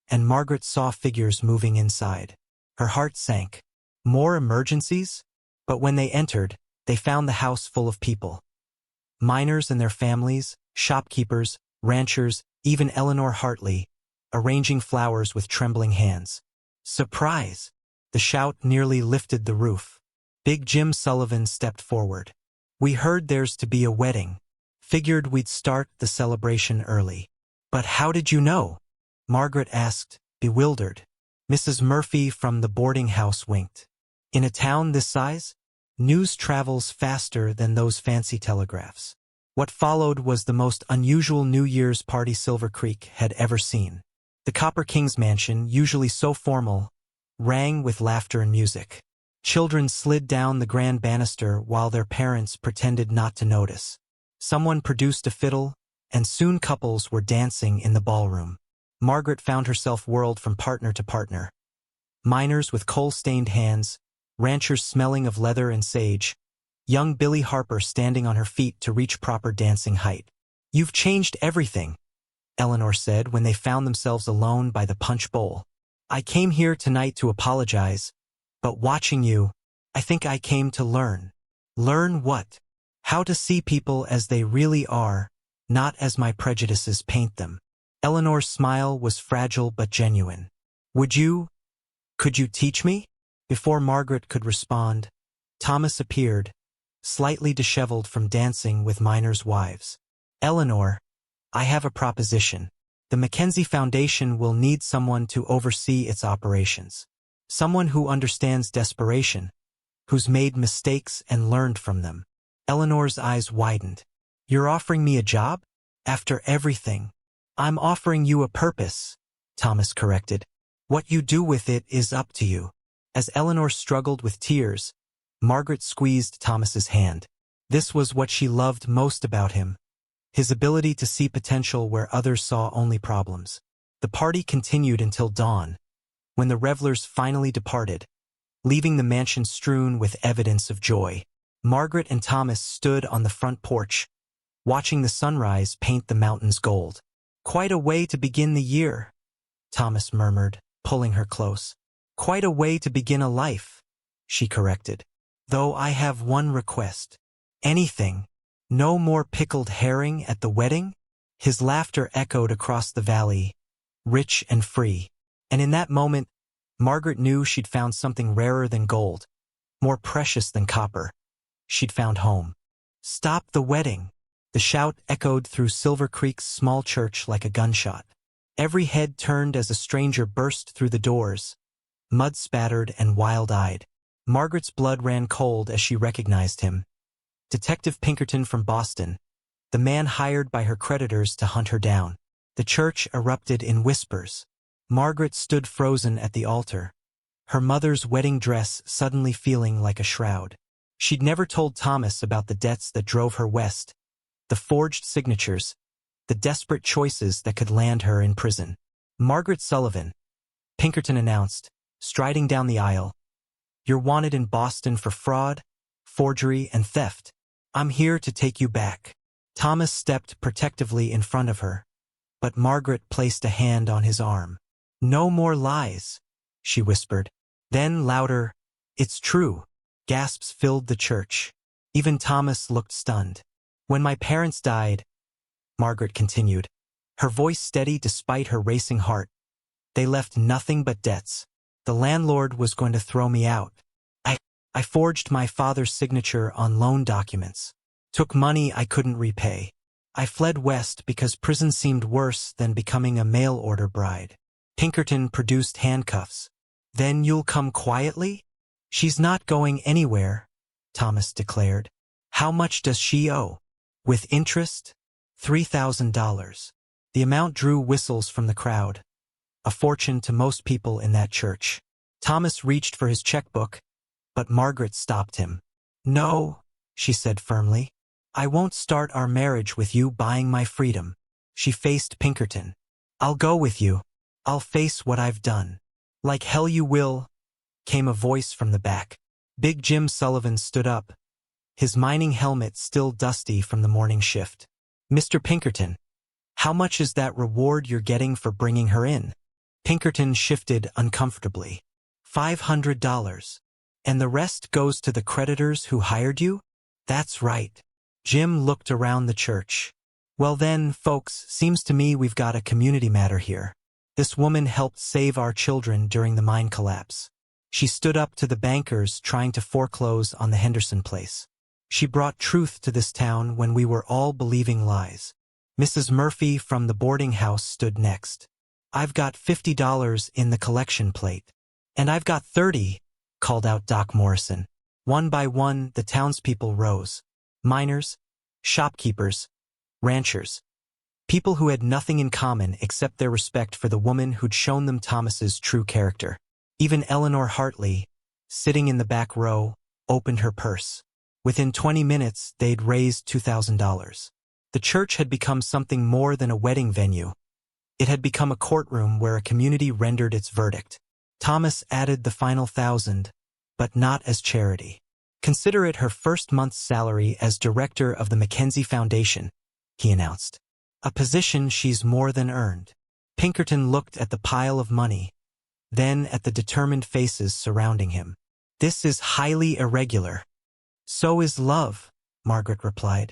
A: and Margaret saw figures moving inside. Her heart sank. More emergencies? But when they entered, they found the house full of people. Miners and their families, shopkeepers, ranchers, even Eleanor Hartley, arranging flowers with trembling hands. Surprise! The shout nearly lifted the roof. Big Jim Sullivan stepped forward. We heard there's to be a wedding. Figured we'd start the celebration early. But how did you know? Margaret asked, bewildered. Mrs. Murphy from the boarding house winked. In a town this size, news travels faster than those fancy telegraphs. What followed was the most unusual New Year's party Silver Creek had ever seen. The Copper King's mansion, usually so formal, rang with laughter and music. Children slid down the grand banister while their parents pretended not to notice. Someone produced a fiddle, and soon couples were dancing in the ballroom. Margaret found herself whirled from partner to partner. Miners with coal-stained hands, ranchers smelling of leather and sage, young Billie Harper standing on her feet to reach proper dancing height. "You've changed everything," Eleanor said when they found themselves alone by the punch bowl. "I came here tonight to apologize, but watching you, I think I came to learn." "Learn what?" "How to see people as they really are, not as my prejudices paint them." Eleanor's smile was fragile but genuine. Could you teach me?" Before Margaret could respond, Thomas appeared, slightly disheveled from dancing with miners' wives. "Eleanor, I have a proposition. The Mackenzie Foundation will need someone to oversee its operations. Someone who understands desperation, who's made mistakes and learned from them." Eleanor's eyes widened. "You're offering me a job? After everything?" "I'm offering you a purpose," Thomas corrected. "What you do with it is up to you." As Eleanor struggled with tears, Margaret squeezed Thomas's hand. This was what she loved most about him, his ability to see potential where others saw only problems. The party continued until dawn, when the revelers finally departed, leaving the mansion strewn with evidence of joy. Margaret and Thomas stood on the front porch, watching the sunrise paint the mountains gold. "Quite a way to begin the year," Thomas murmured, pulling her close. "Quite a way to begin a life," she corrected. "Though I have one request." "Anything. No more pickled herring at the wedding?" His laughter echoed across the valley, rich and free. And in that moment, Margaret knew she'd found something rarer than gold, more precious than copper. She'd found home. "Stop the wedding!" The shout echoed through Silver Creek's small church like a gunshot. Every head turned as a stranger burst through the doors, mud-spattered and wild-eyed. Margaret's blood ran cold as she recognized him. Detective Pinkerton from Boston, the man hired by her creditors to hunt her down. The church erupted in whispers. Margaret stood frozen at the altar, her mother's wedding dress suddenly feeling like a shroud. She'd never told Thomas about the debts that drove her west, the forged signatures, the desperate choices that could land her in prison. "Margaret Sullivan," Pinkerton announced, striding down the aisle. "You're wanted in Boston for fraud, forgery, and theft. I'm here to take you back." Thomas stepped protectively in front of her, but Margaret placed a hand on his arm. "No more lies," she whispered. Then louder, "It's true." Gasps filled the church. Even Thomas looked stunned. "When my parents died," Margaret continued, her voice steady despite her racing heart, "they left nothing but debts. The landlord was going to throw me out. I forged my father's signature on loan documents, took money I couldn't repay. I fled west because prison seemed worse than becoming a mail-order bride." Pinkerton produced handcuffs. "Then you'll come quietly?" "She's not going anywhere," Thomas declared. "How much does she owe?" "With interest? $3,000. The amount drew whistles from the crowd, a fortune to most people in that church. Thomas reached for his checkbook, but Margaret stopped him. "No," she said firmly. "I won't start our marriage with you buying my freedom." She faced Pinkerton. "I'll go with you. I'll face what I've done." "Like hell you will," came a voice from the back. Big Jim Sullivan stood up, his mining helmet still dusty from the morning shift. "Mr. Pinkerton, how much is that reward you're getting for bringing her in?" Pinkerton shifted uncomfortably. $500. "And the rest goes to the creditors who hired you?" "That's right." Jim looked around the church. "Well then, folks, seems to me we've got a community matter here. This woman helped save our children during the mine collapse. She stood up to the bankers trying to foreclose on the Henderson place. She brought truth to this town when we were all believing lies." Mrs. Murphy from the boarding house stood next. "I've got $50 in the collection plate." "And I've got 30, called out Doc Morrison. One by one, the townspeople rose. Miners, shopkeepers, ranchers. People who had nothing in common except their respect for the woman who'd shown them Thomas's true character. Even Eleanor Hartley, sitting in the back row, opened her purse. Within 20 minutes, they'd raised $2,000. The church had become something more than a wedding venue. It had become a courtroom where a community rendered its verdict. Thomas added the final $1,000, but not as charity. Consider it her first month's salary as director of the Mackenzie Foundation, he announced. A position she's more than earned. Pinkerton looked at the pile of money, then at the determined faces surrounding him. This is highly irregular. So is love, Margaret replied.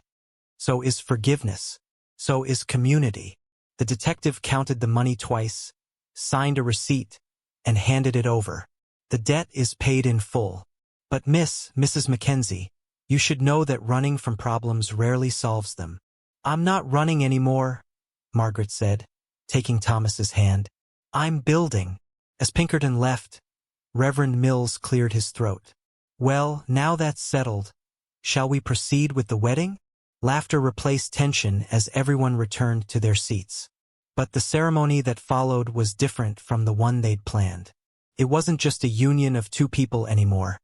A: So is forgiveness. So is community. The detective counted the money twice, signed a receipt, and handed it over. The debt is paid in full. But Mrs. Mackenzie, you should know that running from problems rarely solves them. I'm not running anymore, Margaret said, taking Thomas's hand. I'm building. As Pinkerton left, Reverend Mills cleared his throat. Well, now that's settled. Shall we proceed with the wedding? Laughter replaced tension as everyone returned to their seats. But the ceremony that followed was different from the one they'd planned. It wasn't just a union of two people anymore.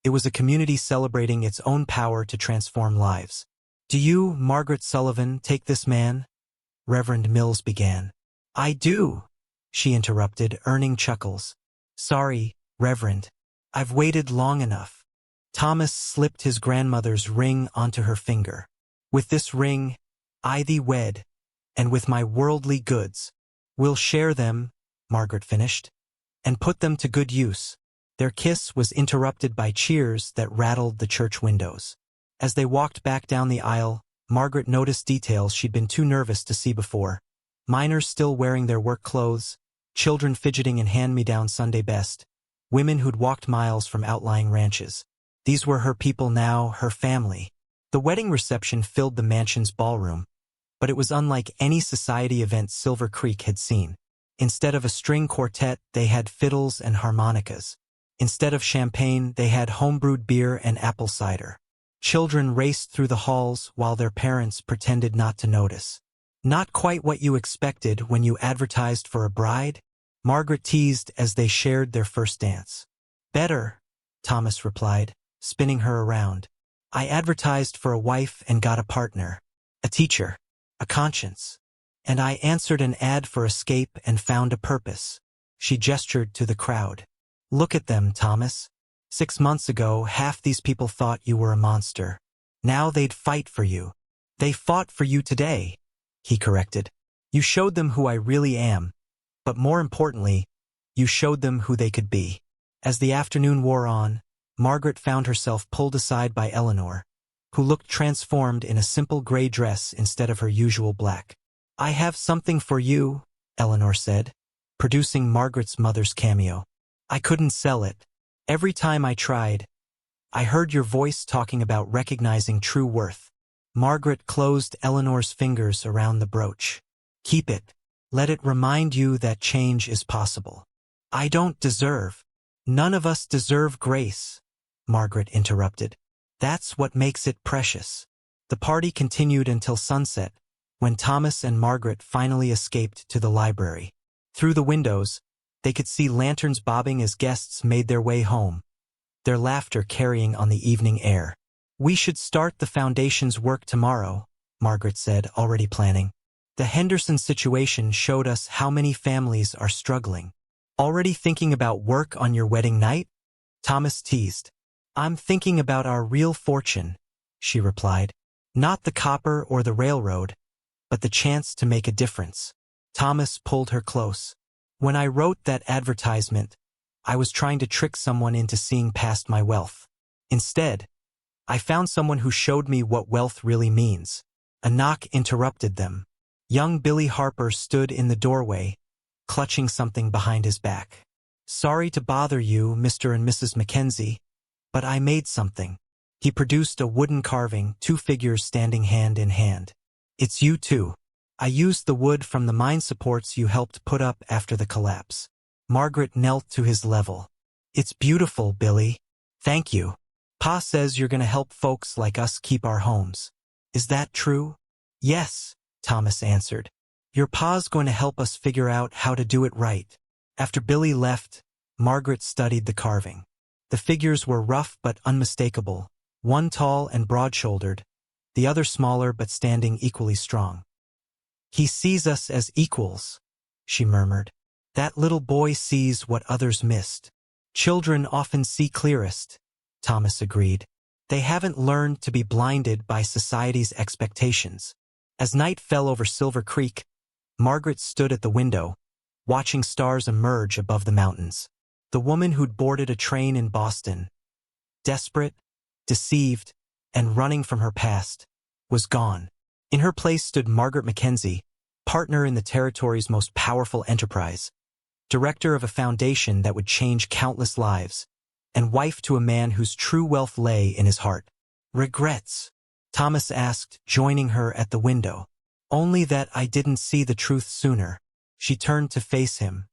A: It was a community celebrating its own power to transform lives. Do you, Margaret Sullivan, take this man? Reverend Mills began. I do, she interrupted, earning chuckles. Sorry, Reverend. I've waited long enough. Thomas slipped his grandmother's ring onto her finger. With this ring, I thee wed, and with my worldly goods. We'll share them, Margaret finished, and put them to good use. Their kiss was interrupted by cheers that rattled the church windows. As they walked back down the aisle, Margaret noticed details she'd been too nervous to see before. Miners still wearing their work clothes, children fidgeting in hand-me-down Sunday best, women who'd walked miles from outlying ranches. These were her people now, her family. The wedding reception filled the mansion's ballroom, but it was unlike any society event Silver Creek had seen. Instead of a string quartet, they had fiddles and harmonicas. Instead of champagne, they had homebrewed beer and apple cider. Children raced through the halls while their parents pretended not to notice. Not quite what you expected when you advertised for a bride? Margaret teased as they shared their first dance. Better, Thomas replied, spinning her around. I advertised for a wife and got a partner, a teacher, a conscience. And I answered an ad for escape and found a purpose. She gestured to the crowd. Look at them, Thomas. 6 months ago, half these people thought you were a monster. Now they'd fight for you. They fought for you today, he corrected. You showed them who I really am, but more importantly, you showed them who they could be. As the afternoon wore on, Margaret found herself pulled aside by Eleanor, who looked transformed in a simple gray dress instead of her usual black. I have something for you, Eleanor said, producing Margaret's mother's cameo. I couldn't sell it. Every time I tried, I heard your voice talking about recognizing true worth. Margaret closed Eleanor's fingers around the brooch. Keep it. Let it remind you that change is possible. I don't deserve. None of us deserve grace, Margaret interrupted. That's what makes it precious. The party continued until sunset, when Thomas and Margaret finally escaped to the library. Through the windows, they could see lanterns bobbing as guests made their way home, their laughter carrying on the evening air. We should start the foundation's work tomorrow, Margaret said, already planning. The Henderson situation showed us how many families are struggling. Already thinking about work on your wedding night? Thomas teased. I'm thinking about our real fortune, she replied. Not the copper or the railroad, but the chance to make a difference. Thomas pulled her close. When I wrote that advertisement, I was trying to trick someone into seeing past my wealth. Instead, I found someone who showed me what wealth really means. A knock interrupted them. Young Billy Harper stood in the doorway, clutching something behind his back. Sorry to bother you, Mr. and Mrs. Mackenzie, but I made something. He produced a wooden carving, 2 figures standing hand in hand. It's you two. I used the wood from the mine supports you helped put up after the collapse. Margaret knelt to his level. It's beautiful, Billy. Thank you. Pa says you're going to help folks like us keep our homes. Is that true? Yes, Thomas answered. Your pa's going to help us figure out how to do it right. After Billy left, Margaret studied the carving. The figures were rough but unmistakable, one tall and broad-shouldered, the other smaller but standing equally strong. He sees us as equals, she murmured. That little boy sees what others missed. Children often see clearest, Thomas agreed. They haven't learned to be blinded by society's expectations. As night fell over Silver Creek, Margaret stood at the window, watching stars emerge above the mountains. The woman who'd boarded a train in Boston, desperate, deceived, and running from her past, was gone. In her place stood Margaret Mackenzie, partner in the territory's most powerful enterprise, director of a foundation that would change countless lives, and wife to a man whose true wealth lay in his heart. Regrets? Thomas asked, joining her at the window. Only that I didn't see the truth sooner. She turned to face him.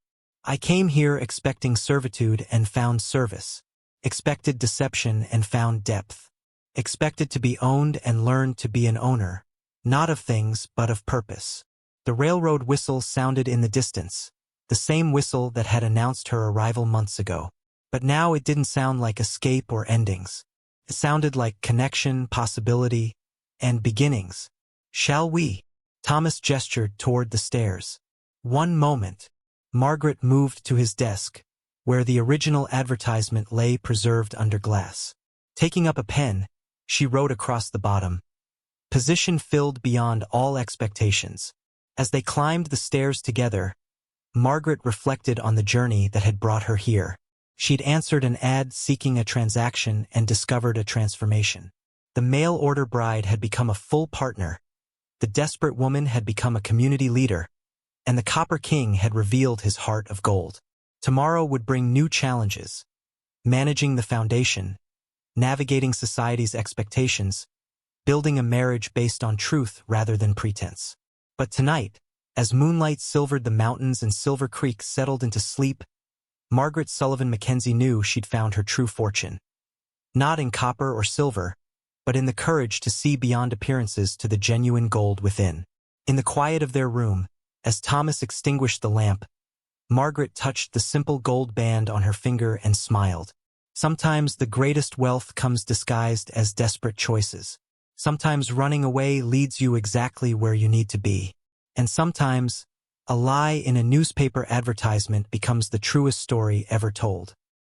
A: I came here expecting servitude and found service. Expected deception and found depth. Expected to be owned and learned to be an owner, not of things but of purpose. The railroad whistle sounded in the distance, the same whistle that had announced her arrival months ago. But now it didn't sound like escape or endings. It sounded like connection, possibility, and beginnings. Shall we? Thomas gestured toward the stairs. One moment. Margaret moved to his desk, where the original advertisement lay preserved under glass. Taking up a pen, she wrote across the bottom, "Position filled beyond all expectations." As they climbed the stairs together, Margaret reflected on the journey that had brought her here. She'd answered an ad seeking a transaction and discovered a transformation. The mail-order bride had become a full partner, the desperate woman had become a community leader, and the Copper King had revealed his heart of gold. Tomorrow would bring new challenges. Managing the foundation, navigating society's expectations, building a marriage based on truth rather than pretense. But tonight, as moonlight silvered the mountains and Silver Creek settled into sleep, Margaret Sullivan Mackenzie knew she'd found her true fortune. Not in copper or silver, but in the courage to see beyond appearances to the genuine gold within. In the quiet of their room, as Thomas extinguished the lamp, Margaret touched the simple gold band on her finger and smiled. Sometimes the greatest wealth comes disguised as desperate choices. Sometimes running away leads you exactly where you need to be. And sometimes, a lie in a newspaper advertisement becomes the truest story ever told.